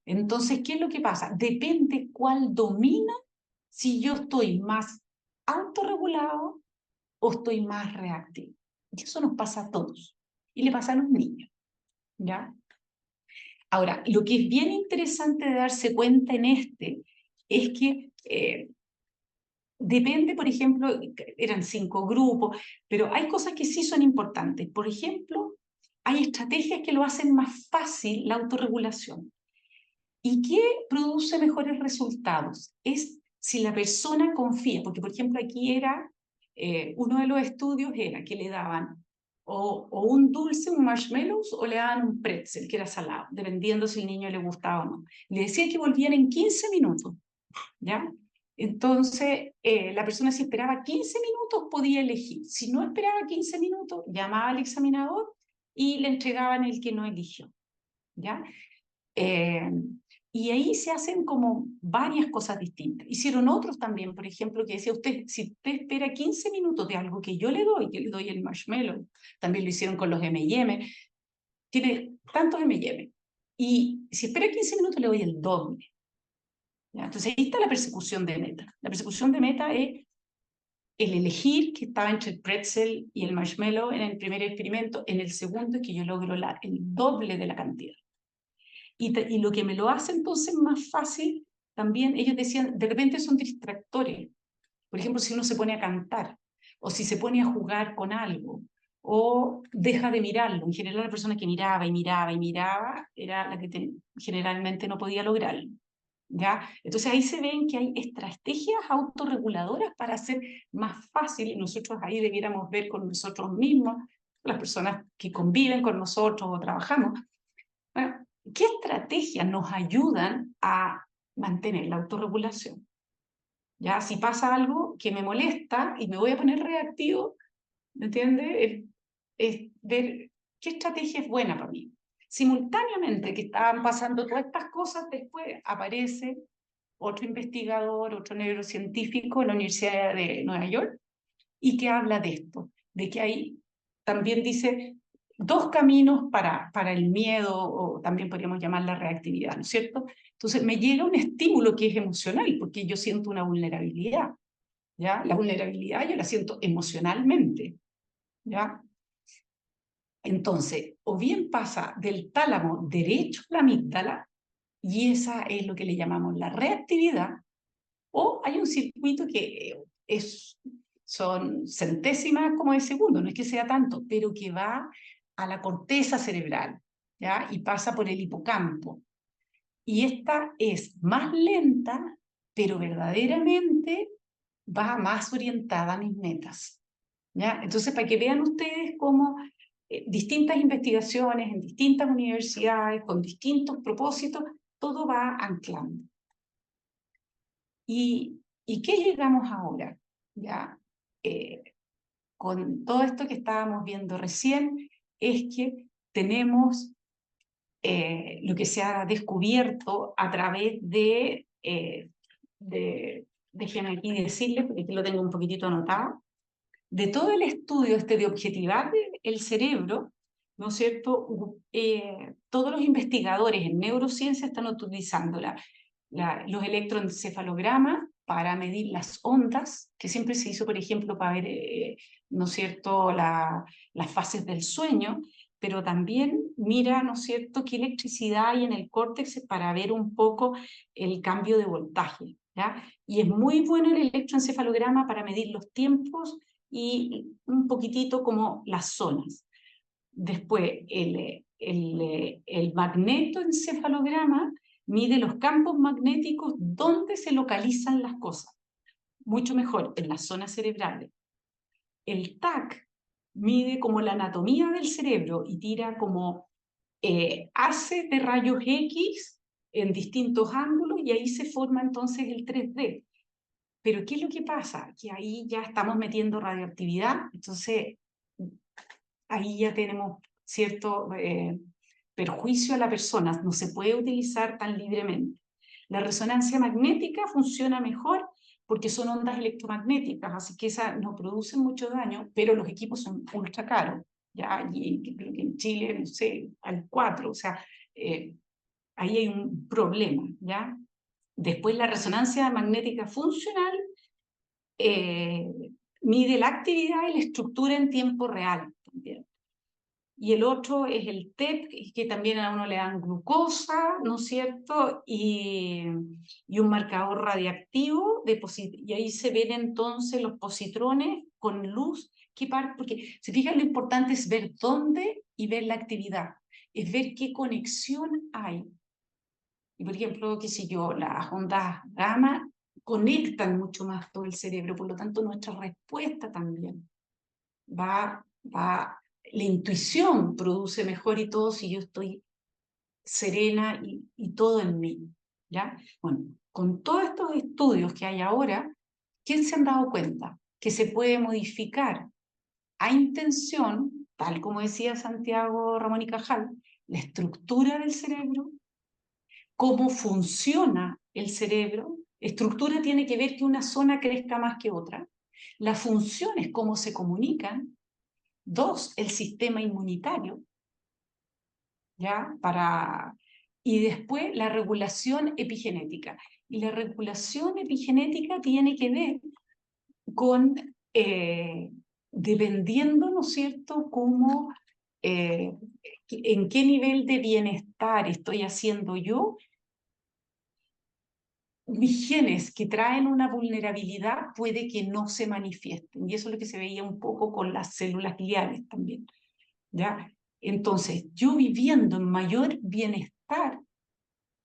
Entonces, ¿qué es lo que pasa? Depende cuál domina, si yo estoy más autorregulado o estoy más reactivo. Y eso nos pasa a todos. Y le pasa a los niños, ¿ya? Ahora, lo que es bien interesante de darse cuenta en es que depende, por ejemplo, eran 5 grupos, pero hay cosas que sí son importantes. Por ejemplo, hay estrategias que lo hacen más fácil la autorregulación. ¿Y qué produce mejores resultados? Es si la persona confía, porque por ejemplo aquí era, uno de los estudios era que le daban o un dulce, un marshmallows, o le daban un pretzel, que era salado, dependiendo si el niño le gustaba o no. Le decía que volvían en 15 minutos, ¿ya? Entonces, la persona si esperaba 15 minutos podía elegir. Si no esperaba 15 minutos, llamaba al examinador y le entregaban el que no eligió, ¿ya? Y ahí se hacen como varias cosas distintas. Hicieron otros también, por ejemplo, que decía usted, si usted espera 15 minutos de algo que yo le doy el marshmallow, también lo hicieron con los M&M, tiene tantos M&M, y si espera 15 minutos le doy el doble. ¿Ya? Entonces ahí está la persecución de meta. La persecución de meta es el elegir, que estaba entre el pretzel y el marshmallow en el primer experimento. En el segundo es que yo logro el doble de la cantidad. Y lo que me lo hace entonces más fácil, también ellos decían, de repente son distractores. Por ejemplo, si uno se pone a cantar, o si se pone a jugar con algo, o deja de mirarlo. En general, la persona que miraba y miraba y miraba era la que generalmente no podía lograrlo, ¿ya? Entonces ahí se ven que hay estrategias autorreguladoras para hacer más fácil, y nosotros ahí debiéramos ver con nosotros mismos, las personas que conviven con nosotros o trabajamos, bueno, ¿qué estrategias nos ayudan a mantener la autorregulación? Ya, si pasa algo que me molesta y me voy a poner reactivo, ¿me entiendes? Es ver qué estrategia es buena para mí. Simultáneamente que estaban pasando todas estas cosas, después aparece otro investigador, otro neurocientífico en la Universidad de Nueva York, y que habla de esto, de que hay, también dice, dos caminos para el miedo, o también podríamos llamar la reactividad, ¿no es cierto? Entonces me llega un estímulo que es emocional, porque yo siento una vulnerabilidad, ¿ya? La vulnerabilidad yo la siento emocionalmente, ¿ya? Entonces, o bien pasa del tálamo derecho a la amígdala, y esa es lo que le llamamos la reactividad, o hay un circuito que son centésimas como de segundo, no es que sea tanto, pero que va a la corteza cerebral, ¿ya? Y pasa por el hipocampo. Y esta es más lenta, pero verdaderamente va más orientada a mis metas, ¿ya? Entonces, para que vean ustedes cómo distintas investigaciones en distintas universidades, con distintos propósitos, todo va anclando. ¿Y qué llegamos ahora? ¿Ya? Con todo esto que estábamos viendo recién, es que tenemos lo que se ha descubierto a través déjenme aquí decirles, porque aquí lo tengo un poquitito anotado, de todo el estudio de objetivar el cerebro, ¿no es cierto? Todos los investigadores en neurociencia están utilizando los electroencefalogramas para medir las ondas, que siempre se hizo, por ejemplo, para ver, ¿no es cierto?, las fases del sueño, pero también mira, ¿no es cierto?, qué electricidad hay en el córtex para ver un poco el cambio de voltaje, ¿ya? Y es muy bueno el electroencefalograma para medir los tiempos y un poquitito como las zonas. Después, el magnetoencefalograma mide los campos magnéticos donde se localizan las cosas, mucho mejor en las zonas cerebrales. El TAC mide como la anatomía del cerebro y tira como haces de rayos X en distintos ángulos y ahí se forma entonces el 3D. Pero ¿qué es lo que pasa? Que ahí ya estamos metiendo radioactividad, entonces ahí ya tenemos cierto perjuicio a la persona, no se puede utilizar tan libremente. La resonancia magnética funciona mejor porque son ondas electromagnéticas, así que esa no produce mucho daño, pero los equipos son ultra caros, ¿ya? Y creo que en Chile, no sé, al 4, o sea, ahí hay un problema, ¿ya? Después la resonancia magnética funcional mide la actividad y la estructura en tiempo real también. Y el otro es el TEP, que también a uno le dan glucosa, ¿no es cierto? Y un marcador radiactivo, y ahí se ven entonces los positrones con luz, porque se fijan, lo importante es ver dónde y ver la actividad, es ver qué conexión hay. Y por ejemplo, qué sé yo, las ondas gamma conectan mucho más todo el cerebro, por lo tanto nuestra respuesta también la intuición produce mejor y todo si yo estoy serena y todo en mí, ¿ya? Bueno, con todos estos estudios que hay ahora, ¿quién se han dado cuenta? Que se puede modificar a intención, tal como decía Santiago Ramón y Cajal, la estructura del cerebro, cómo funciona el cerebro. Estructura tiene que ver que una zona crezca más que otra. La función es cómo se comunican. 2, el sistema inmunitario, ¿ya? Y después la regulación epigenética. Y la regulación epigenética tiene que ver con, dependiendo, ¿no es cierto?, cómo, en qué nivel de bienestar estoy haciendo yo, mis genes que traen una vulnerabilidad puede que no se manifiesten. Y eso es lo que se veía un poco con las células gliales también, ¿ya? Entonces, yo viviendo en mayor bienestar,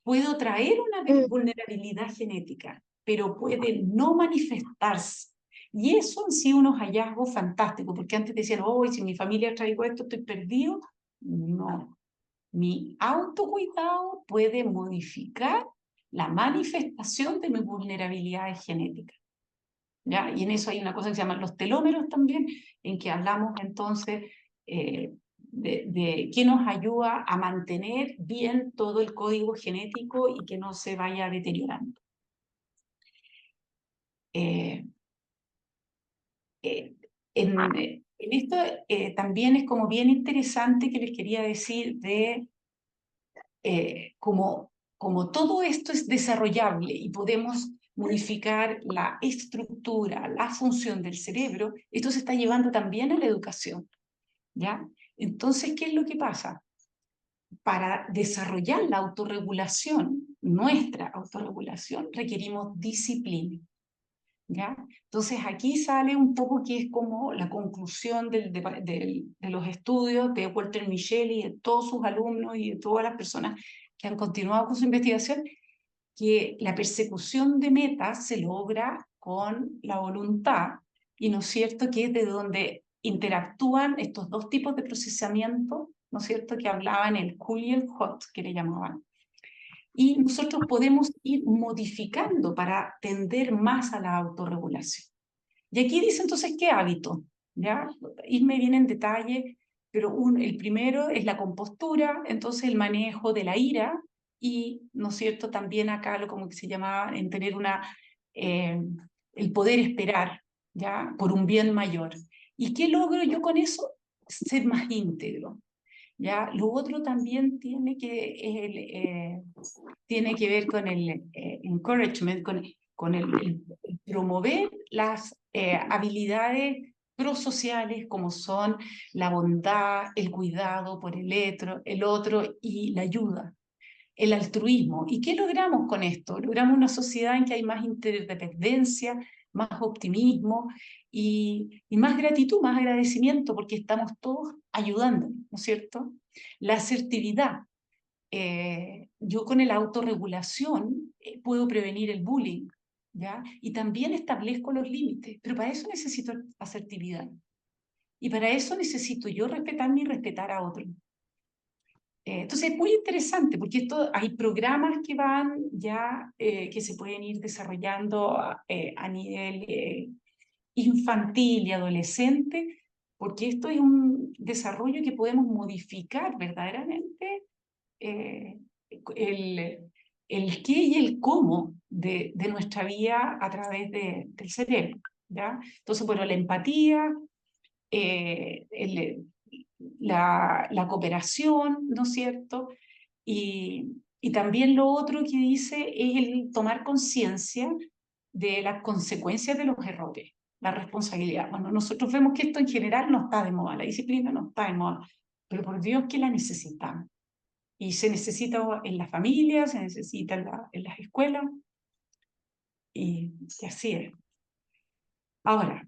puedo traer una vulnerabilidad genética, pero puede no manifestarse. Y eso en sí unos hallazgos fantásticos, porque antes decían, oh, si mi familia traigo esto, estoy perdido. No, mi autocuidado puede modificar la manifestación de mis vulnerabilidades genéticas, ¿ya? Y en eso hay una cosa que se llaman los telómeros también, en que hablamos entonces de qué nos ayuda a mantener bien todo el código genético y que no se vaya deteriorando. En esto también es como bien interesante que les quería decir de como todo esto es desarrollable y podemos modificar la estructura, la función del cerebro, esto se está llevando también a la educación, ¿ya? Entonces, ¿qué es lo que pasa? Para desarrollar la autorregulación, nuestra autorregulación, requerimos disciplina, ¿ya? Entonces aquí sale un poco que es como la conclusión de los estudios de Walter Mischel y de todos sus alumnos y de todas las personas que han continuado con su investigación, que la persecución de metas se logra con la voluntad, y no es cierto que es de donde interactúan estos dos tipos de procesamiento, ¿no es cierto?, que hablaban el cool y el hot, que le llamaban. Y nosotros podemos ir modificando para tender más a la autorregulación. Y aquí dice entonces qué hábito, ¿ya? Irme bien en detalle, pero el primero es la compostura, entonces el manejo de la ira y, ¿no es cierto?, también acá lo como que se llamaba en tener el poder esperar, ¿ya?, por un bien mayor. ¿Y qué logro yo con eso? Ser más íntegro, ¿ya? Lo otro también tiene que ver con el encouragement, con el promover las habilidades prosociales como son la bondad, el cuidado por el otro y la ayuda, el altruismo. ¿Y qué logramos con esto? Logramos una sociedad en que hay más interdependencia, más optimismo y más gratitud, más agradecimiento, porque estamos todos ayudando, ¿no es cierto? La asertividad. Yo con la autorregulación puedo prevenir el bullying, ¿ya? Y también establezco los límites, pero para eso necesito asertividad. Y para eso necesito yo respetarme y respetar a otro. Entonces es muy interesante porque hay programas que van ya, que se pueden ir desarrollando a nivel infantil y adolescente, porque esto es un desarrollo que podemos modificar verdaderamente eh, el qué y el cómo de nuestra vida a través del cerebro, ¿ya? Entonces, bueno, la empatía, eh, el, la cooperación, ¿no es cierto? Y también lo otro que dice es el tomar conciencia de las consecuencias de los errores, la responsabilidad. Bueno, nosotros vemos que esto en general no está de moda, la disciplina no está de moda, pero por Dios que la necesitamos. Y se necesita en la familia, se necesita en las escuelas, y así es. Ahora,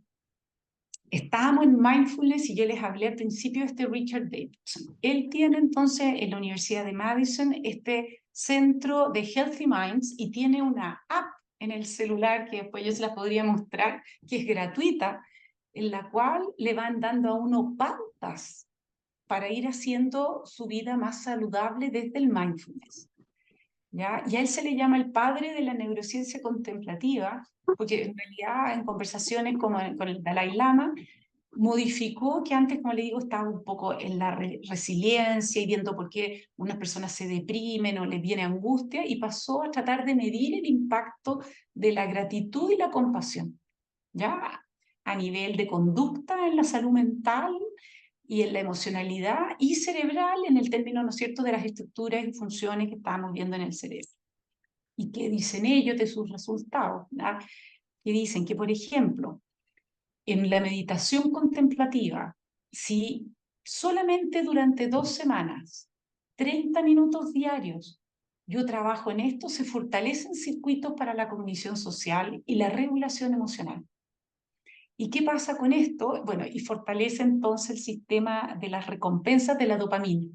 estábamos en mindfulness y yo les hablé al principio de este Richard Davidson. Él tiene entonces en la Universidad de Madison este centro de Healthy Minds y tiene una app en el celular que después yo se la podría mostrar, que es gratuita, en la cual le van dando a uno pautas para ir haciendo su vida más saludable desde el mindfulness, ¿ya? Y a él se le llama el padre de la neurociencia contemplativa, porque en realidad en conversaciones con el Dalai Lama, modificó que antes, como le digo, estaba un poco en la resiliencia y viendo por qué unas personas se deprimen o les viene angustia, y pasó a tratar de medir el impacto de la gratitud y la compasión, ¿ya? A nivel de conducta en la salud mental y en la emocionalidad y cerebral en el término, ¿no es cierto?, de las estructuras y funciones que estábamos viendo en el cerebro. ¿Y qué dicen ellos de sus resultados? ¿Verdad? Que dicen que, por ejemplo, en la meditación contemplativa, si solamente durante 2 semanas, 30 minutos diarios, yo trabajo en esto, se fortalecen circuitos para la cognición social y la regulación emocional. ¿Y qué pasa con esto? Bueno, y fortalece entonces el sistema de las recompensas de la dopamina,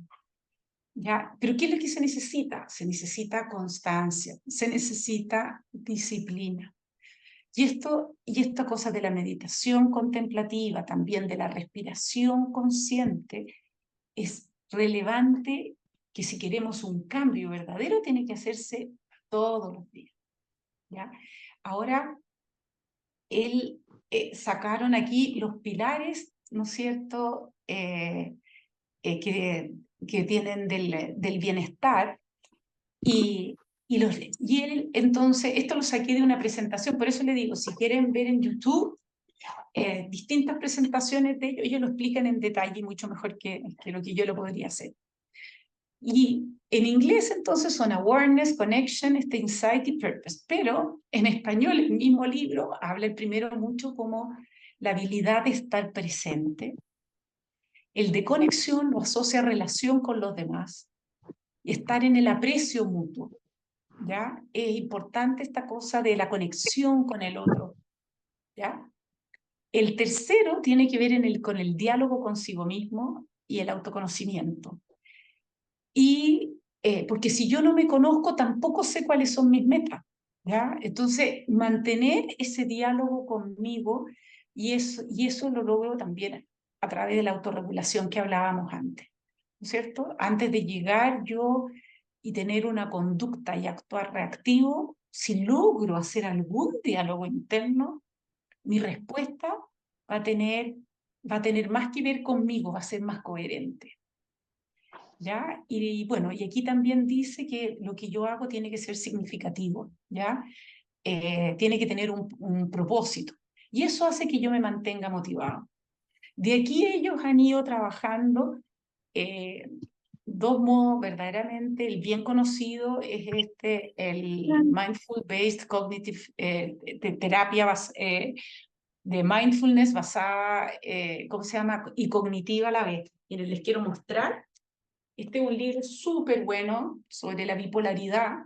¿ya? Pero ¿qué es lo que se necesita? Se necesita constancia, se necesita disciplina. Y esta cosa de la meditación contemplativa, también de la respiración consciente, es relevante, que si queremos un cambio verdadero tiene que hacerse todos los días, ¿ya? Ahora, sacaron aquí los pilares, ¿no es cierto?, que tienen del bienestar, y él, entonces, esto lo saqué de una presentación, por eso le digo, si quieren ver en YouTube distintas presentaciones de ellos lo explican en detalle mucho mejor que lo que yo lo podría hacer. Y en inglés entonces son awareness, connection, insight y purpose, pero en español el mismo libro habla el primero mucho como la habilidad de estar presente, el de conexión lo asocia a relación con los demás, y estar en el aprecio mutuo, ¿ya? Es importante esta cosa de la conexión con el otro, ¿ya? El tercero tiene que ver con el diálogo consigo mismo y el autoconocimiento. Y porque si yo no me conozco, tampoco sé cuáles son mis metas, ¿ya? Entonces, mantener ese diálogo conmigo, y eso lo logro también a través de la autorregulación que hablábamos antes, ¿no es cierto? Antes de llegar yo y tener una conducta y actuar reactivo, si logro hacer algún diálogo interno, mi respuesta va a tener, va a tener más que ver conmigo, va a ser más coherente. ¿Ya? Y bueno, y aquí también dice que lo que yo hago tiene que ser significativo, ¿ya? Tiene que tener un propósito. Y eso hace que yo me mantenga motivado. De aquí ellos han ido trabajando dos modos verdaderamente. El bien conocido es el Mindful Based Cognitive, terapia de mindfulness basada, ¿cómo se llama? Y cognitiva a la vez. Y les quiero mostrar. Este es un libro súper bueno sobre la bipolaridad.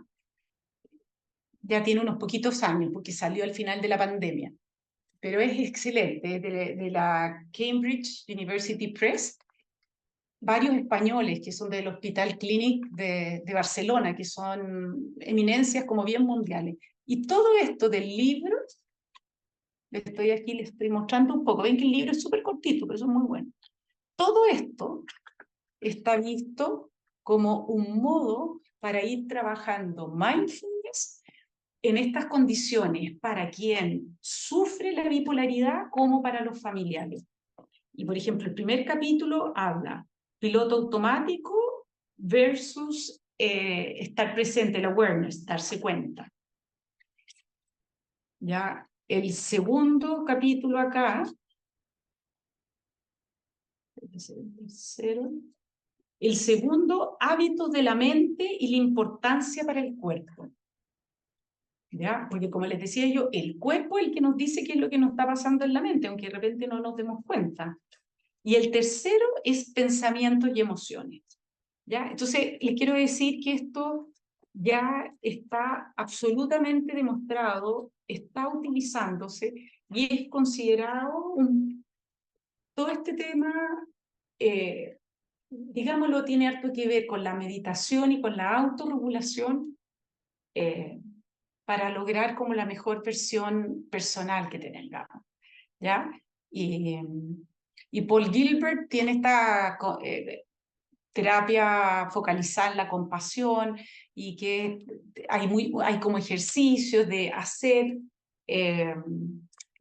Ya tiene unos poquitos años porque salió al final de la pandemia. Pero es excelente, de la Cambridge University Press. Varios españoles que son del Hospital Clínic de Barcelona, que son eminencias como bien mundiales. Y todo esto del libro, les estoy mostrando un poco. Ven que el libro es súper cortito, pero eso es muy bueno. Todo esto está visto como un modo para ir trabajando mindfulness en estas condiciones para quien sufre la bipolaridad como para los familiares. Y por ejemplo, el primer capítulo habla piloto automático versus estar presente, el awareness, darse cuenta. Ya el segundo capítulo acá, el segundo, hábitos de la mente y la importancia para el cuerpo. ¿Ya? Porque como les decía yo, el cuerpo es el que nos dice qué es lo que nos está pasando en la mente, aunque de repente no nos demos cuenta. Y el tercero es pensamientos y emociones. ¿Ya? Entonces, les quiero decir que esto ya está absolutamente demostrado, está utilizándose y es considerado todo este tema, digámoslo, tiene harto que ver con la meditación y con la autorregulación, para lograr como la mejor versión personal que tengamos, ¿ya? Y Paul Gilbert tiene esta terapia focalizada en la compasión y que hay como ejercicios de hacer,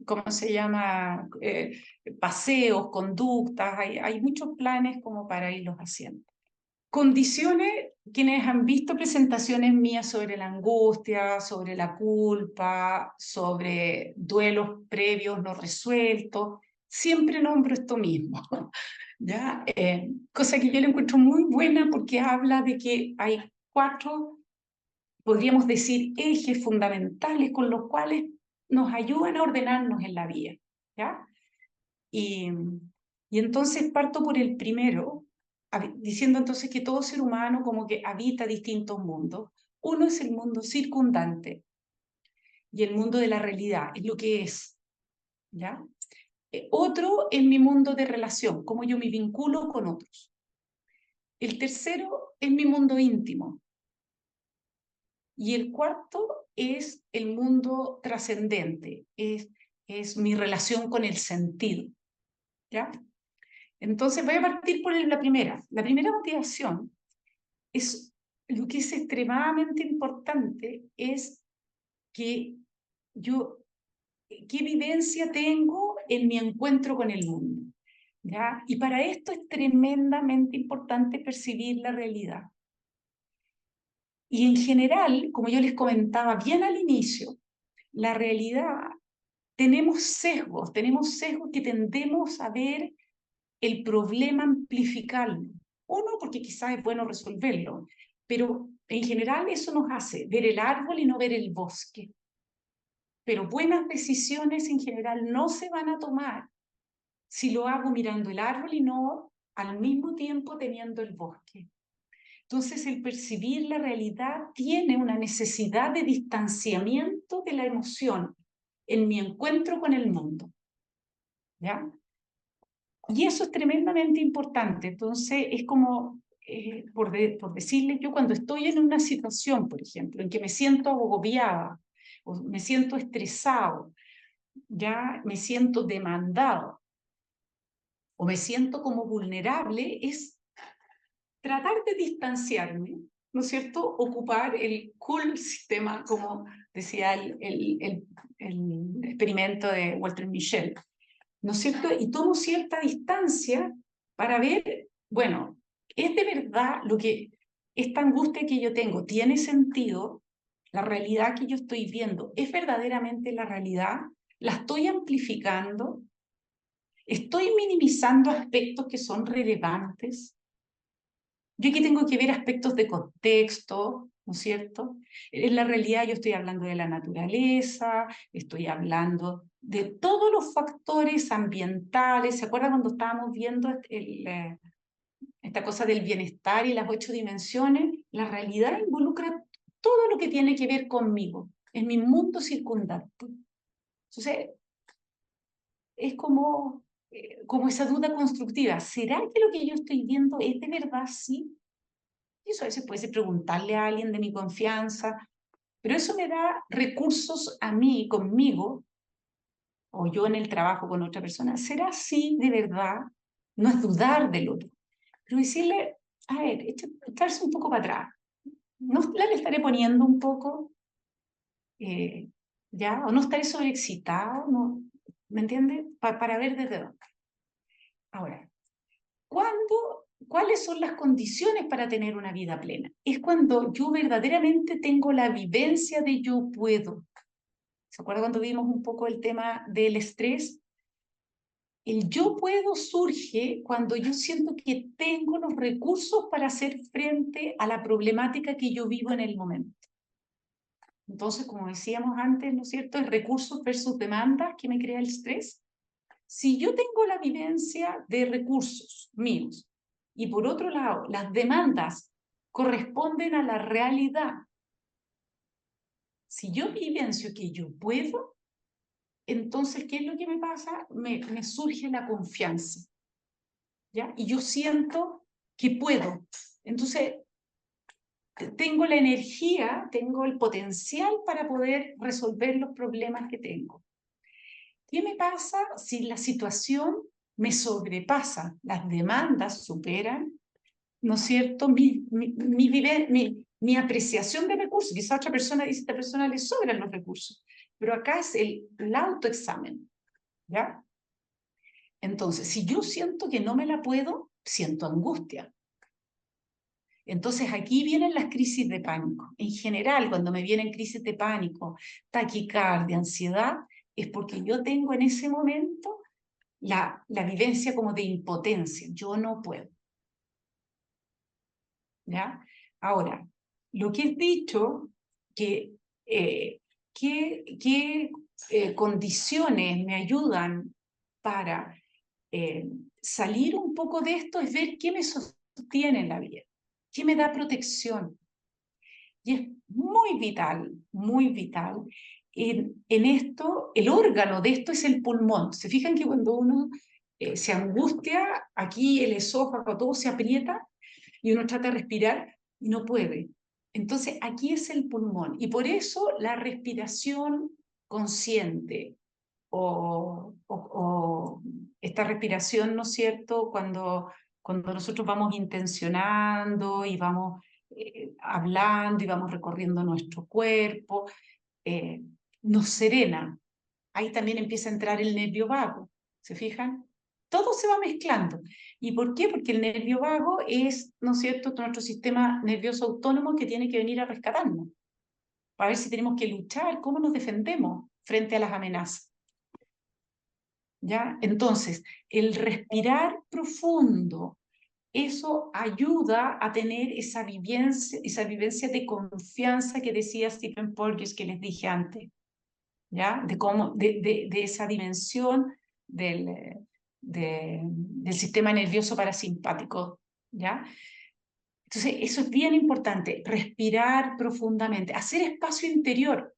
¿cómo se llama? Paseos, conductas, hay muchos planes como para irlos haciendo. Condiciones, quienes han visto presentaciones mías sobre la angustia, sobre la culpa, sobre duelos previos no resueltos, siempre nombro esto mismo, ¿ya? Cosa que yo le encuentro muy buena porque habla de que hay 4, podríamos decir, ejes fundamentales con los cuales nos ayudan a ordenarnos en la vida, ¿ya? Y entonces parto por el primero, diciendo entonces que todo ser humano como que habita distintos mundos. Uno es el mundo circundante y el mundo de la realidad, es lo que es, ¿ya? Otro es mi mundo de relación, cómo yo me vinculo con otros. El tercero es mi mundo íntimo. Y el cuarto es el mundo trascendente, es mi relación con el sentido, ¿ya? Entonces voy a partir por la primera. La primera motivación es lo que es extremadamente importante, es que yo, qué evidencia tengo en mi encuentro con el mundo, ¿ya? Y para esto es tremendamente importante percibir la realidad. Y en general, como yo les comentaba bien al inicio, la realidad, tenemos sesgos que tendemos a ver el problema amplificarlo. Uno, porque quizás es bueno resolverlo, pero en general eso nos hace ver el árbol y no ver el bosque. Pero buenas decisiones en general no se van a tomar si lo hago mirando el árbol y no al mismo tiempo teniendo el bosque. Entonces, el percibir la realidad tiene una necesidad de distanciamiento de la emoción en mi encuentro con el mundo, ¿ya? Y eso es tremendamente importante. Entonces, es como, por decirles, yo cuando estoy en una situación, por ejemplo, en que me siento agobiada, o me siento estresado, ya me siento demandado, o me siento como vulnerable, es tratar de distanciarme, ¿no es cierto? Ocupar el cool sistema, como decía el experimento de Walter Mischel, ¿no es cierto? Y tomo cierta distancia para ver, bueno, ¿es de verdad lo que, esta angustia que yo tengo, tiene sentido? ¿La realidad que yo estoy viendo es verdaderamente la realidad? ¿La estoy amplificando? ¿Estoy minimizando aspectos que son relevantes? Yo aquí tengo que ver aspectos de contexto, ¿no es cierto? En la realidad yo estoy hablando de la naturaleza, estoy hablando de todos los factores ambientales. ¿Se acuerdan cuando estábamos viendo esta cosa del bienestar y las 8 dimensiones? La realidad involucra todo lo que tiene que ver conmigo, en mi mundo circundante. Entonces, es como esa duda constructiva. ¿Será que lo que yo estoy viendo es de verdad así? Y eso a veces puede ser preguntarle a alguien de mi confianza, pero eso me da recursos a mí, conmigo, o yo en el trabajo con otra persona. ¿Será así de verdad? No es dudar del otro, pero decirle, a ver, echarse un poco para atrás. ¿No la le estaré poniendo un poco? ¿Ya? ¿O no estaré sobreexcitado? ¿No? ¿Me entiende? Para ver desde dónde. Ahora, ¿cuáles son las condiciones para tener una vida plena? Es cuando yo verdaderamente tengo la vivencia de yo puedo. ¿Se acuerda cuando vimos un poco el tema del estrés? El yo puedo surge cuando yo siento que tengo los recursos para hacer frente a la problemática que yo vivo en el momento. Entonces, como decíamos antes, ¿no es cierto? El recursos versus demandas que me crea el estrés. Si yo tengo la vivencia de recursos míos y por otro lado las demandas corresponden a la realidad, si yo vivencio que yo puedo, entonces, ¿qué es lo que me pasa? Me surge la confianza, ¿ya? Y yo siento que puedo. Entonces, tengo la energía, tengo el potencial para poder resolver los problemas que tengo. ¿Qué me pasa si la situación me sobrepasa? Las demandas superan, ¿no es cierto? Mi apreciación de recursos. Quizá otra persona dice, a esta persona le sobran los recursos, pero acá es el autoexamen, ¿ya? Entonces, si yo siento que no me la puedo, siento angustia. Entonces, aquí vienen las crisis de pánico. En general, cuando me vienen crisis de pánico, taquicardia, ansiedad, es porque yo tengo en ese momento la vivencia como de impotencia. Yo no puedo, ¿ya? Ahora, lo que he dicho, que, qué condiciones me ayudan para salir un poco de esto, es ver qué me sostiene en la vida, qué me da protección. Y es muy vital. En esto, el órgano de esto es el pulmón. ¿Se fijan que cuando uno se angustia, aquí el esófago, todo se aprieta y uno trata de respirar y no puede? Entonces, aquí es el pulmón. Y por eso la respiración consciente o esta respiración, ¿no es cierto? Cuando nosotros vamos intencionando y vamos hablando y vamos recorriendo nuestro cuerpo, eh, nos serena. Ahí también empieza a entrar el nervio vago, ¿se fijan? Todo se va mezclando. ¿Y por qué? Porque el nervio vago es, ¿no es cierto?, nuestro sistema nervioso autónomo que tiene que venir a rescatarnos, para ver si tenemos que luchar, cómo nos defendemos frente a las amenazas. ¿Ya? Entonces, el respirar profundo, eso ayuda a tener esa vivencia de confianza que decía Stephen Porges, que les dije antes, ¿ya? De esa dimensión del sistema nervioso parasimpático, ¿ya? Entonces, eso es bien importante, respirar profundamente, hacer espacio interior,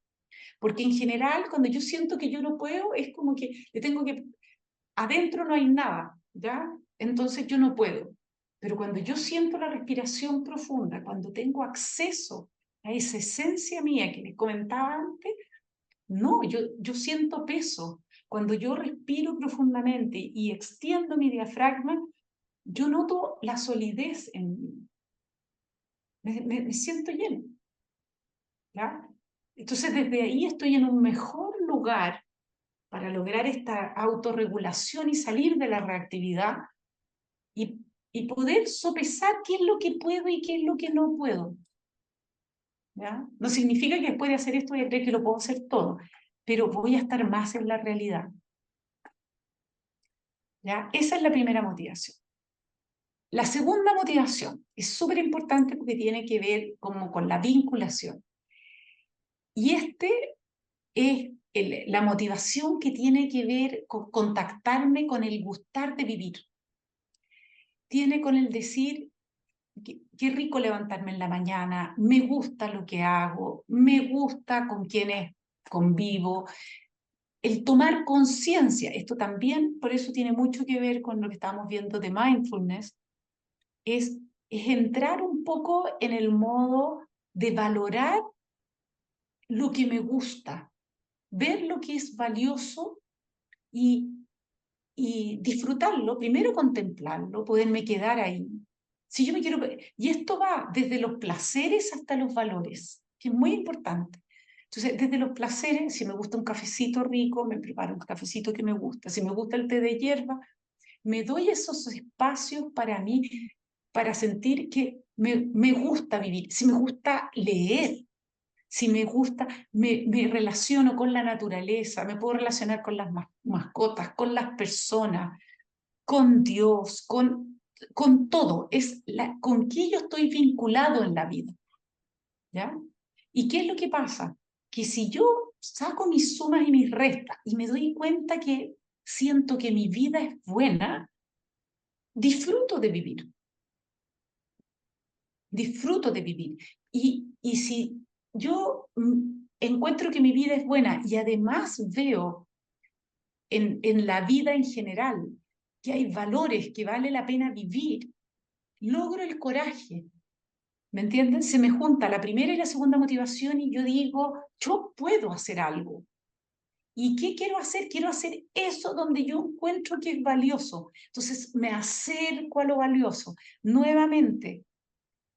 porque en general, cuando yo siento que yo no puedo, es como que le tengo que adentro no hay nada, ¿ya? Entonces yo no puedo. Pero cuando yo siento la respiración profunda, cuando tengo acceso a esa esencia mía que les comentaba antes, no, yo siento peso, Cuando yo respiro profundamente y extiendo mi diafragma, yo noto la solidez en mí. Me siento lleno, ¿ya? Entonces, desde ahí estoy en un mejor lugar para lograr esta autorregulación y salir de la reactividad y poder sopesar qué es lo que puedo y qué es lo que no puedo. ¿Ya? No significa que después de hacer esto voy a creer que lo puedo hacer todo, pero voy a estar más en la realidad. ¿Ya? Esa es la primera motivación. La segunda motivación es súper importante porque tiene que ver como con la vinculación. Y es la motivación que tiene que ver con contactarme con el gustar de vivir. Tiene con el decir, qué rico levantarme en la mañana, me gusta lo que hago, me gusta con quienes convivo. El tomar conciencia, esto también por eso tiene mucho que ver con lo que estamos viendo de mindfulness, es entrar un poco en el modo de valorar lo que me gusta, ver lo que es valioso y disfrutarlo, primero contemplarlo, poderme quedar ahí. Si yo me quiero, y esto va desde los placeres hasta los valores, que es muy importante. Entonces, desde los placeres, si me gusta un cafecito rico, me preparo un cafecito que me gusta. Si me gusta el té de hierba, me doy esos espacios para mí, para sentir que me gusta vivir. Si me gusta leer, si me gusta, me relaciono con la naturaleza, me puedo relacionar con las mascotas, con las personas, con Dios, con todo. Con qué yo estoy vinculado en la vida. ¿Ya? ¿Y qué es lo que pasa? Que si yo saco mis sumas y mis restas y me doy cuenta que siento que mi vida es buena, disfruto de vivir. Disfruto de vivir. Y si yo encuentro que mi vida es buena y además veo en la vida en general que hay valores que vale la pena vivir, logro el coraje. ¿Me entienden? Se me junta la primera y la segunda motivación y yo digo, yo puedo hacer algo. ¿Y qué quiero hacer? Quiero hacer eso donde yo encuentro que es valioso. Entonces me acerco a lo valioso. Nuevamente,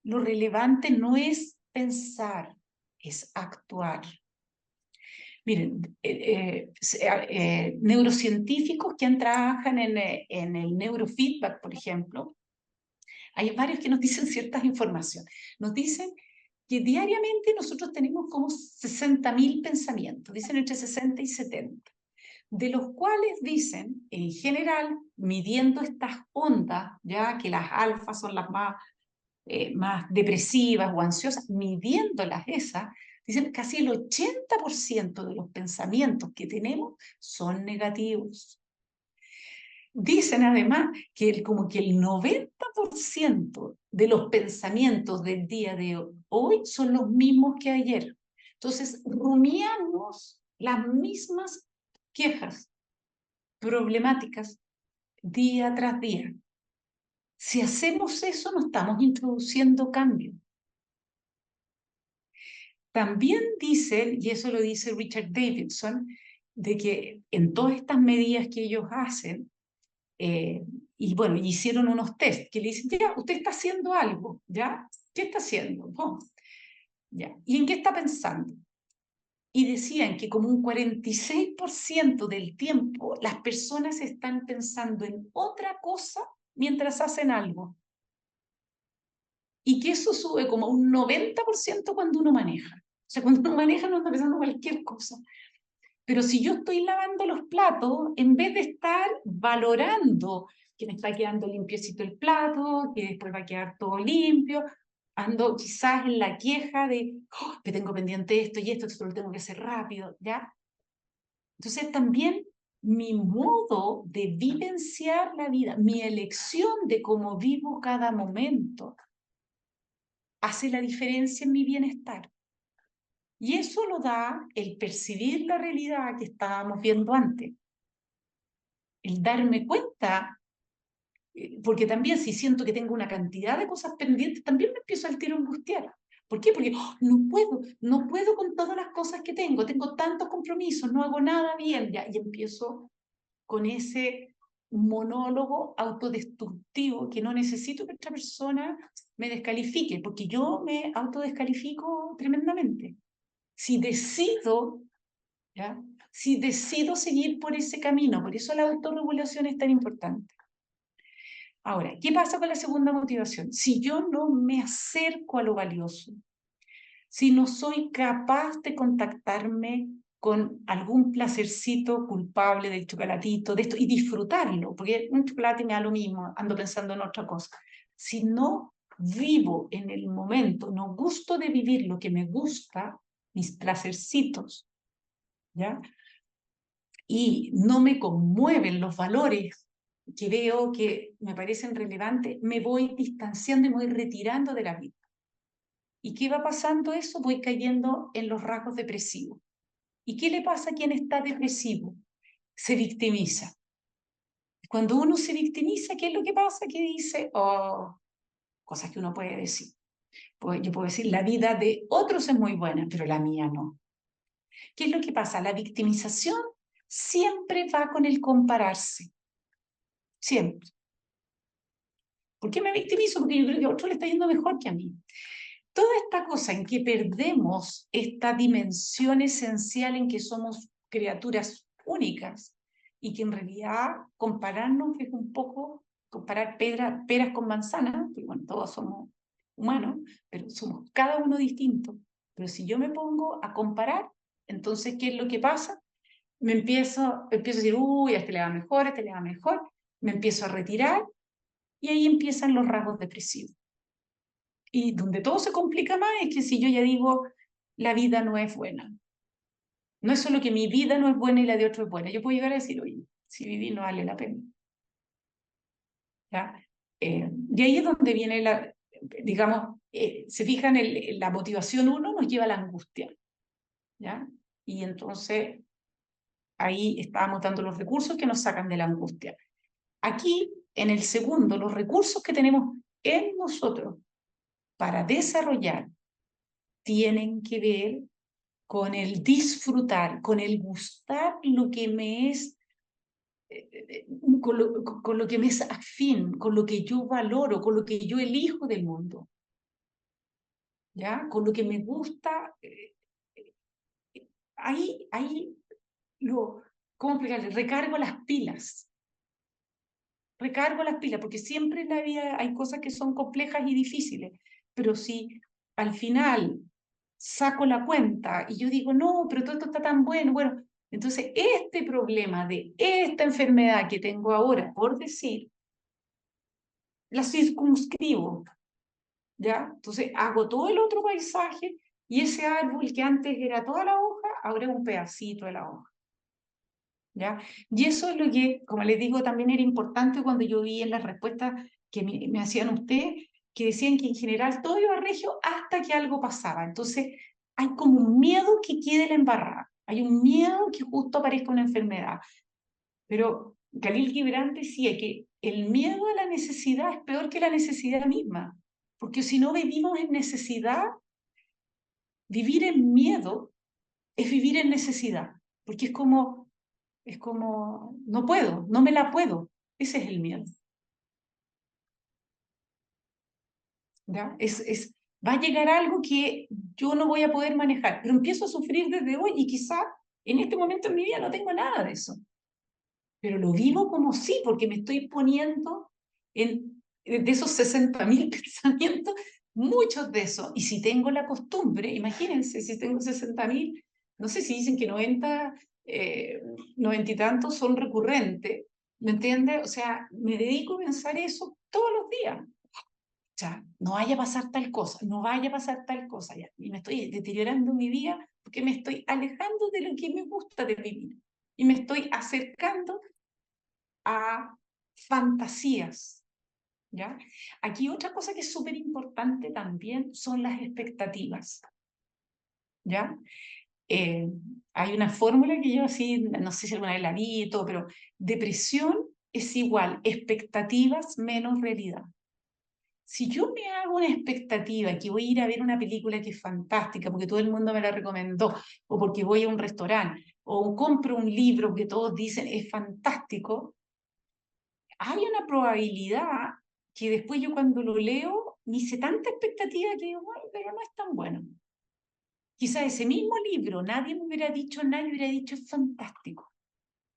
lo relevante no es pensar, es actuar. Miren, neurocientíficos que trabajan en el neurofeedback, por ejemplo, hay varios que nos dicen ciertas informaciones. Nos dicen que diariamente nosotros tenemos como 60.000 pensamientos, dicen entre 60 y 70, de los cuales dicen, en general, midiendo estas ondas, ya que las alfas son las más depresivas o ansiosas, midiéndolas esas, dicen casi el 80% de los pensamientos que tenemos son negativos. Dicen además que como que el 90% de los pensamientos del día de hoy son los mismos que ayer. Entonces, rumiamos las mismas quejas, problemáticas, día tras día. Si hacemos eso, no estamos introduciendo cambio. También dicen, y eso lo dice Richard Davidson, de que en todas estas medidas que ellos hacen, y bueno, hicieron unos test que le dicen, ya, usted está haciendo algo, ¿ya? ¿Qué está haciendo? Oh, ¿ya? ¿Y en qué está pensando? Y decían que como un 46% del tiempo las personas están pensando en otra cosa mientras hacen algo. Y que eso sube como un 90% cuando uno maneja. O sea, cuando uno maneja no está pensando cualquier cosa. Pero si yo estoy lavando los platos, en vez de estar valorando que me está quedando limpiecito el plato, que después va a quedar todo limpio, ando quizás en la queja de, oh, que tengo pendiente esto y esto lo tengo que hacer rápido, ¿ya? Entonces también mi modo de vivenciar la vida, mi elección de cómo vivo cada momento, hace la diferencia en mi bienestar. Y eso lo da el percibir la realidad que estábamos viendo antes. El darme cuenta, porque también si siento que tengo una cantidad de cosas pendientes, también me empiezo al tiro a angustiar, ¿Por qué? Porque no puedo con todas las cosas que tengo tantos compromisos, no hago nada bien, ya, y empiezo con ese monólogo autodestructivo que no necesito que otra persona me descalifique, porque yo me autodescalifico tremendamente. Si decido, ¿ya? Si decido seguir por ese camino, por eso la autorregulación es tan importante. Ahora, ¿qué pasa con la segunda motivación? Si yo no me acerco a lo valioso, si no soy capaz de contactarme con algún placercito culpable del chocolatito, de esto, y disfrutarlo, porque un chocolate me da lo mismo, ando pensando en otra cosa. Si no vivo en el momento, no gusto de vivir lo que me gusta, mis placercitos, ¿ya? Y no me conmueven los valores que veo que me parecen relevantes, me voy distanciando y me voy retirando de la vida. ¿Y qué va pasando eso? Voy cayendo en los rasgos depresivos. ¿Y qué le pasa a quien está depresivo? Se victimiza. Cuando uno se victimiza, ¿qué es lo que pasa? Que dice, oh, cosas que uno puede decir. Pues yo puedo decir, la vida de otros es muy buena, pero la mía no. ¿Qué es lo que pasa? La victimización siempre va con el compararse. Siempre. ¿Por qué me victimizo? Porque yo creo que a otro le está yendo mejor que a mí. Toda esta cosa en que perdemos esta dimensión esencial en que somos criaturas únicas y que en realidad compararnos es un poco comparar peras con manzanas, porque bueno, todos somos humanos, pero somos cada uno distinto. Pero si yo me pongo a comparar, entonces, ¿qué es lo que pasa? Empiezo a decir, uy, a este le va mejor, a este le va mejor, me empiezo a retirar y ahí empiezan los rasgos depresivos. Y donde todo se complica más es que si yo ya digo, la vida no es buena. No es solo que mi vida no es buena y la de otro es buena. Yo puedo llegar a decir, oye, si viví no vale la pena. ¿Ya? Y ahí es donde viene la, digamos, se fijan, la motivación uno nos lleva a la angustia. ¿Ya? Y entonces ahí estábamos dando los recursos que nos sacan de la angustia. Aquí, en el segundo, los recursos que tenemos en nosotros para desarrollar tienen que ver con el disfrutar, con el gustar lo que me es, con lo que me es afín, con lo que yo valoro, con lo que yo elijo del mundo, ¿ya? Con lo que me gusta. Ahí ¿cómo explicarle? Recargo las pilas, porque siempre en la vida hay cosas que son complejas y difíciles, pero si al final saco la cuenta y yo digo, no, pero todo esto está tan bueno, bueno, entonces este problema de esta enfermedad que tengo ahora, por decir, la circunscribo, ¿ya? Entonces hago todo el otro paisaje y ese árbol que antes era toda la hoja, ahora es un pedacito de la hoja. ¿Ya? Y eso es lo que, como les digo, también era importante cuando yo vi en las respuestas que me hacían ustedes, que decían que en general todo iba regio hasta que algo pasaba. Entonces, hay como un miedo que quede la embarrada, hay un miedo que justo aparezca una enfermedad. Pero Khalil Gibran decía que el miedo a la necesidad es peor que la necesidad misma, porque si no vivimos en necesidad, vivir en miedo es vivir en necesidad, porque es como, no puedo, no me la puedo. Ese es el miedo. ¿Ya? Va a llegar algo que yo no voy a poder manejar, pero empiezo a sufrir desde hoy y quizá en este momento en mi vida no tengo nada de eso. Pero lo vivo como sí, porque me estoy poniendo de esos 60.000 pensamientos, muchos de esos. Y si tengo la costumbre, imagínense, si tengo 60.000, no sé si dicen que 90 y tantos son recurrentes, ¿me entiendes? O sea, me dedico a pensar eso todos los días. O sea, no vaya a pasar tal cosa, no vaya a pasar tal cosa ya. Y me estoy deteriorando mi vida porque me estoy alejando de lo que me gusta de vivir. Y me estoy acercando a fantasías, ¿ya? Aquí otra cosa que es súper importante también son las expectativas, ¿ya? Eh, Hay una fórmula que yo así, no sé si alguna vez la vi y todo, pero depresión es igual expectativas menos realidad. Si yo me hago una expectativa que voy a ir a ver una película que es fantástica porque todo el mundo me la recomendó, o porque voy a un restaurante, o compro un libro que todos dicen es fantástico, hay una probabilidad que después yo cuando lo leo me hice tanta expectativa que digo, bueno, pero no es tan bueno. Quizá ese mismo libro nadie me hubiera dicho, nadie hubiera dicho es fantástico,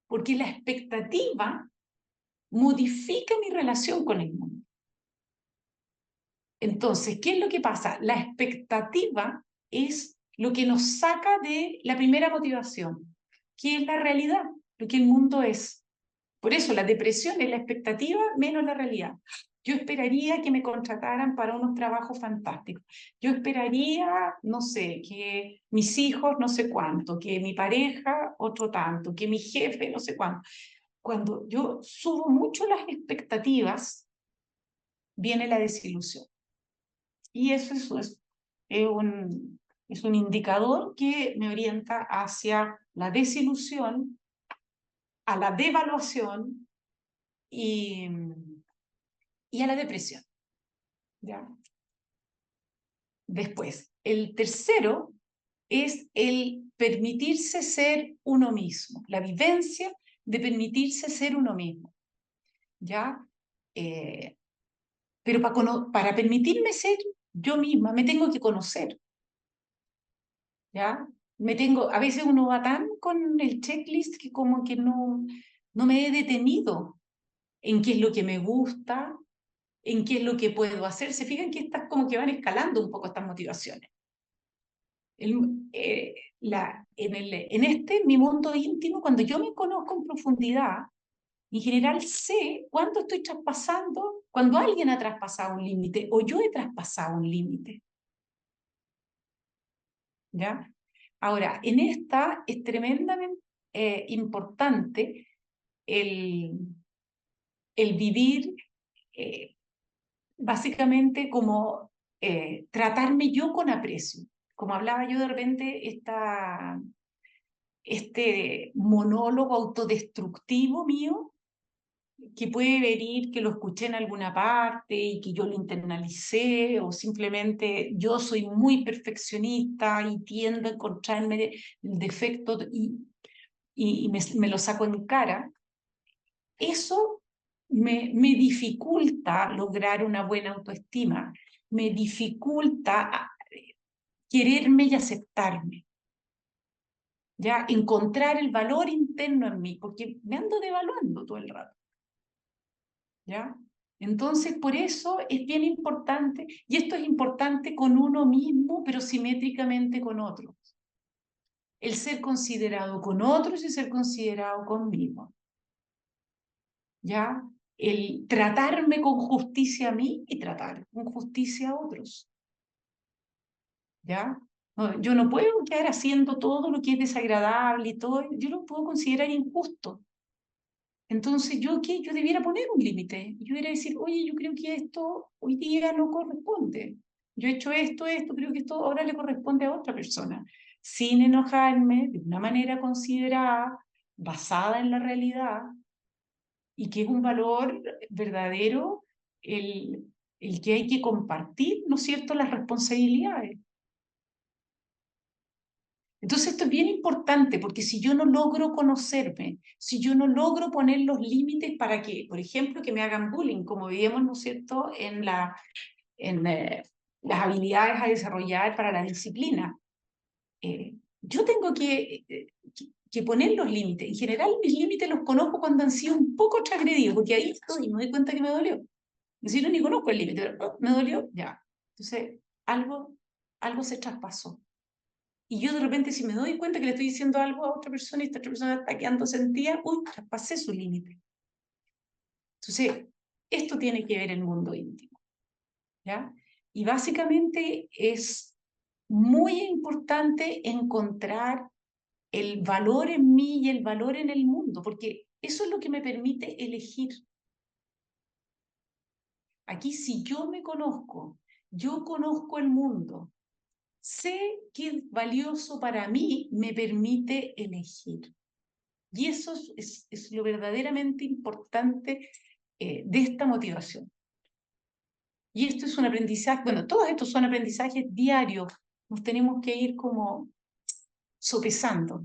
porque la expectativa modifica mi relación con el mundo. Entonces, ¿qué es lo que pasa? La expectativa es lo que nos saca de la primera motivación, que es la realidad, lo que el mundo es. Por eso la depresión es la expectativa menos la realidad. Yo esperaría que me contrataran para unos trabajos fantásticos. Yo esperaría, no sé, que mis hijos no sé cuánto, que mi pareja otro tanto, que mi jefe no sé cuánto. Cuando yo subo mucho las expectativas, viene la desilusión. Y eso es un indicador que me orienta hacia la desilusión, a la devaluación y, y a la depresión. ¿Ya? Después, el tercero es el permitirse ser uno mismo, la vivencia de permitirse ser uno mismo. ¿Ya? Eh, pero para permitirme ser yo misma, me tengo que conocer. ¿Ya? A veces uno va tan con el checklist que como que no me he detenido en qué es lo que me gusta, en qué es lo que puedo hacer. Se fijan que estas como que van escalando un poco estas motivaciones. Mi mundo íntimo, cuando yo me conozco en profundidad, en general sé cuándo estoy traspasando, cuando alguien ha traspasado un límite o yo he traspasado un límite. ¿Ya? Ahora, en esta es tremendamente importante el, el vivir eh, básicamente como tratarme yo con aprecio. Como hablaba yo de repente, este monólogo autodestructivo mío, que puede venir que lo escuché en alguna parte y que yo lo internalicé, o simplemente yo soy muy perfeccionista y tiendo a encontrarme el defecto y me lo saco en cara. Eso me dificulta lograr una buena autoestima, me dificulta quererme y aceptarme, ya encontrar el valor interno en mí, porque me ando devaluando todo el rato, ¿ya? Entonces, por eso es bien importante, y esto es importante con uno mismo, pero simétricamente con otros. El ser considerado con otros y ser considerado conmigo, ¿ya? El tratarme con justicia a mí y tratar con justicia a otros, ¿ya? No, yo no puedo quedar haciendo todo lo que es desagradable y todo, yo lo puedo considerar injusto. Entonces, ¿yo qué? Yo debiera poner un límite. Yo debiera decir, oye, yo creo que esto hoy día no corresponde. Yo he hecho esto, creo que esto ahora le corresponde a otra persona. Sin enojarme, de una manera considerada, basada en la realidad, y que es un valor verdadero el, el que hay que compartir, ¿no es cierto?, las responsabilidades. Entonces esto es bien importante porque si yo no logro conocerme, si yo no logro poner los límites para que, por ejemplo, que me hagan bullying, como vivimos, ¿no es cierto?, en las habilidades a desarrollar para la disciplina, yo tengo que poner los límites. En general, mis límites los conozco cuando han sido un poco transgredidos, porque ahí estoy y me doy cuenta que me dolió. Si no, ni conozco el límite, pero me dolió, ya. Entonces, algo se traspasó. Y yo de repente, si me doy cuenta que le estoy diciendo algo a otra persona y esta otra persona está quedando sentida, uy, traspasé su límite. Entonces, esto tiene que ver el mundo íntimo, ¿ya? Y básicamente es muy importante encontrar el valor en mí y el valor en el mundo, porque eso es lo que me permite elegir. Aquí, si yo me conozco, yo conozco el mundo, sé que es valioso para mí, me permite elegir. Y eso es lo verdaderamente importante de esta motivación. Y esto es un aprendizaje, bueno, todos estos son aprendizajes diarios, nos tenemos que ir como sopesando,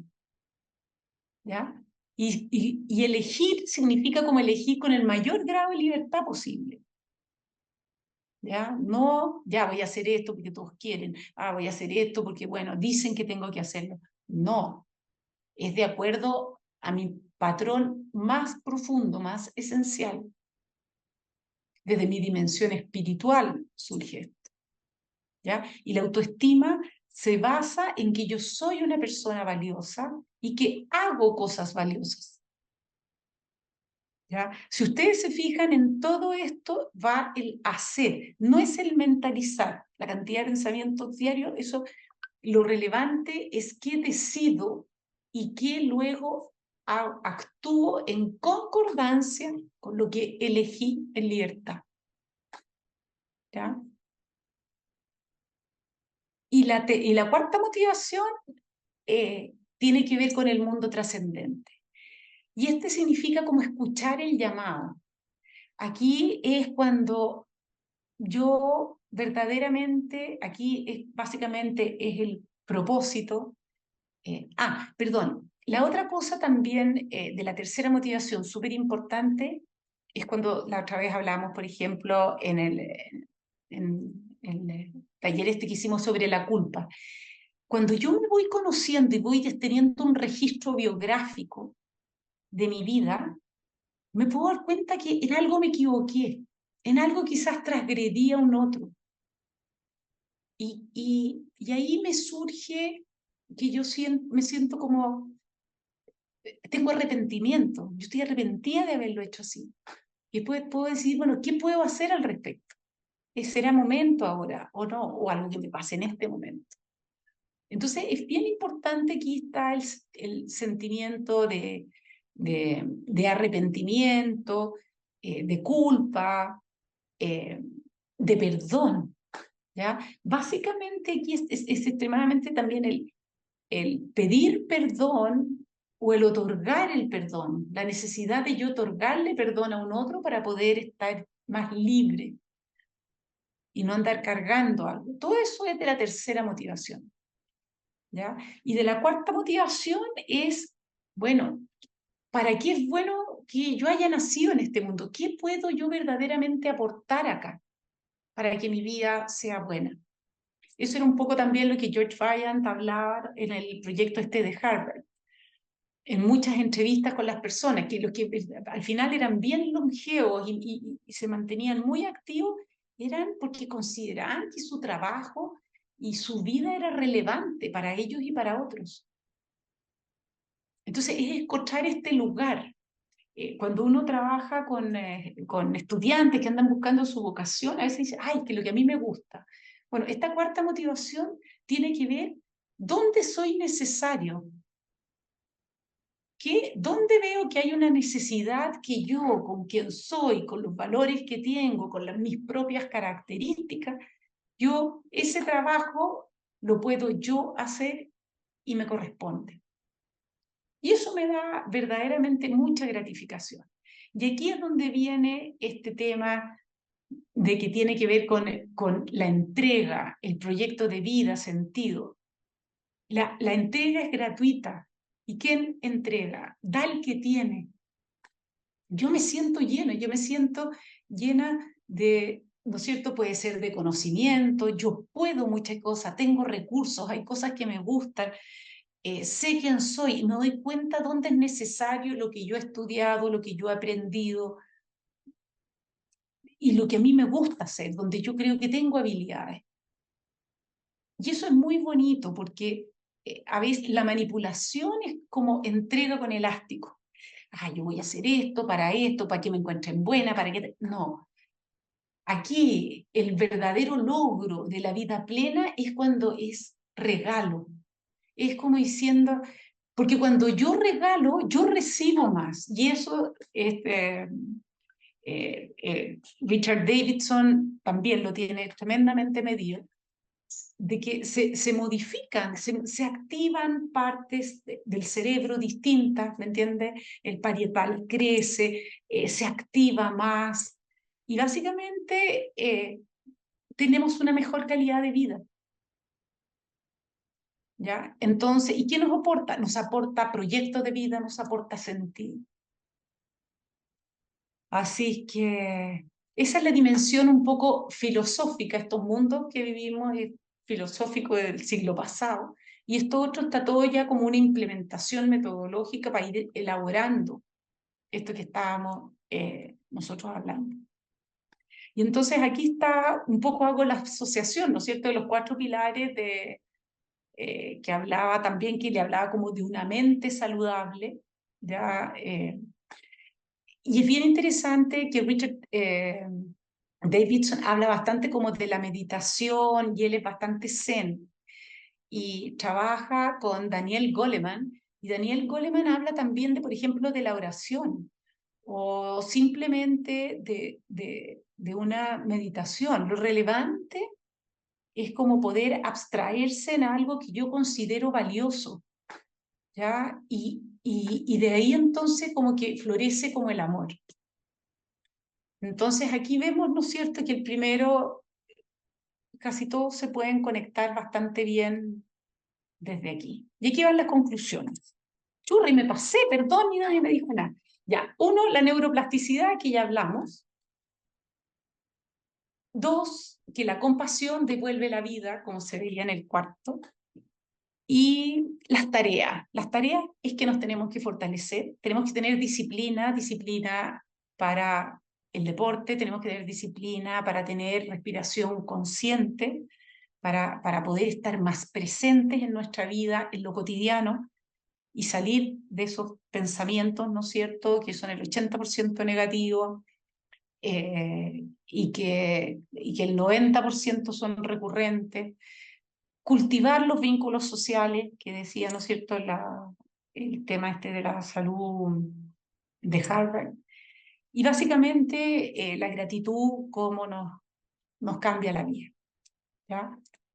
¿ya? Y elegir significa como elegir con el mayor grado de libertad posible, ¿ya? No, ya voy a hacer esto porque todos quieren, voy a hacer esto porque, bueno, dicen que tengo que hacerlo. No, es de acuerdo a mi patrón más profundo, más esencial. Desde mi dimensión espiritual surge esto, ¿ya? Y la autoestima se basa en que yo soy una persona valiosa y que hago cosas valiosas, ¿ya? Si ustedes se fijan en todo esto, va el hacer, no es el mentalizar. La cantidad de pensamientos diarios, eso, lo relevante es qué decido y qué luego actúo en concordancia con lo que elegí en libertad, ¿ya? Y la cuarta motivación tiene que ver con el mundo trascendente. Y este significa como escuchar el llamado. Aquí es cuando yo verdaderamente, aquí es, básicamente es el propósito. Perdón, la otra cosa también de la tercera motivación súper importante es cuando la otra vez hablamos, por ejemplo, en el taller este que hicimos sobre la culpa. Cuando yo me voy conociendo y voy teniendo un registro biográfico de mi vida, me puedo dar cuenta que en algo me equivoqué, en algo quizás transgredí a un otro. Y ahí me surge que me siento como, tengo arrepentimiento, yo estoy arrepentida de haberlo hecho así. Y puedo decir, bueno, ¿qué puedo hacer al respecto? ¿Será momento ahora o no? O algo que me pase en este momento. Entonces, es bien importante, aquí está el sentimiento de arrepentimiento, de culpa, eh, de perdón, ¿ya? Básicamente aquí es extremadamente también el pedir perdón o el otorgar el perdón, la necesidad de yo otorgarle perdón a un otro para poder estar más libre y no andar cargando algo. Todo eso es de la tercera motivación, ¿ya? Y de la cuarta motivación es, bueno, ¿para qué es bueno que yo haya nacido en este mundo? ¿Qué puedo yo verdaderamente aportar acá para que mi vida sea buena? Eso era un poco también lo que George Vaillant hablaba en el proyecto este de Harvard, en muchas entrevistas con las personas, que los que al final eran bien longevos y se mantenían muy activos, eran porque consideraban que su trabajo y su vida era relevante para ellos y para otros. Entonces es encontrar este lugar. Cuando uno trabaja con estudiantes que andan buscando su vocación, a veces dice, ay, que lo que a mí me gusta. Bueno, esta cuarta motivación tiene que ver dónde soy necesario, dónde veo que hay una necesidad que yo, con quien soy, con los valores que tengo, con mis propias características, ese trabajo lo puedo yo hacer y me corresponde. Y eso me da verdaderamente mucha gratificación. Y aquí es donde viene este tema de que tiene que ver con la entrega, el proyecto de vida, sentido. La entrega es gratuita. ¿Y quién entrega? Da el que tiene. Yo me siento lleno, yo me siento llena de, ¿no es cierto? Puede ser de conocimiento, yo puedo muchas cosas, tengo recursos, hay cosas que me gustan, sé quién soy, me doy cuenta dónde es necesario lo que yo he estudiado, lo que yo he aprendido y lo que a mí me gusta hacer, donde yo creo que tengo habilidades. Y eso es muy bonito porque a veces la manipulación es como entrega con elástico. Yo voy a hacer esto, para que me encuentren buena, para que... No, aquí el verdadero logro de la vida plena es cuando es regalo. Es como diciendo, porque cuando yo regalo, yo recibo más. Y eso, Richard Davidson también lo tiene tremendamente medido, de que se modifican, se activan partes del cerebro distintas, ¿me entiendes? El parietal crece, se activa más y básicamente tenemos una mejor calidad de vida. ¿Ya? Entonces, ¿y qué nos aporta? Nos aporta proyectos de vida, nos aporta sentido. Así que esa es la dimensión un poco filosófica, estos mundos que vivimos es filosófico del siglo pasado, y esto otro está todo ya como una implementación metodológica para ir elaborando esto que estábamos nosotros hablando. Y entonces aquí está, un poco hago la asociación, ¿no es cierto?, de los 4 pilares que hablaba también, que le hablaba como de una mente saludable, ¿ya? Y es bien interesante que Richard Davidson habla bastante como de la meditación y él es bastante zen y trabaja con Daniel Goleman y Daniel Goleman habla también de, por ejemplo, de la oración o simplemente de una meditación. Lo relevante es como poder abstraerse en algo que yo considero valioso, ¿ya? Y de ahí entonces como que florece como el amor. Entonces aquí vemos, ¿no es cierto?, que el primero, casi todos se pueden conectar bastante bien desde aquí. Y aquí van las conclusiones. Churri, me pasé, perdón, y nadie me dijo nada. Ya, 1, la neuroplasticidad, que ya hablamos. 2, que la compasión devuelve la vida, como se veía en el cuarto. Y las tareas. Las tareas es que nos tenemos que fortalecer, tenemos que tener disciplina, disciplina para el deporte, tenemos que tener disciplina para tener respiración consciente, para poder estar más presentes en nuestra vida, en lo cotidiano, y salir de esos pensamientos, ¿no es cierto?, que son el 80% negativos, y que el 90% son recurrentes. Cultivar los vínculos sociales, que decía, ¿no es cierto?, el tema este de la salud de Harvard. Y básicamente la gratitud, cómo nos cambia la vida, ¿ya?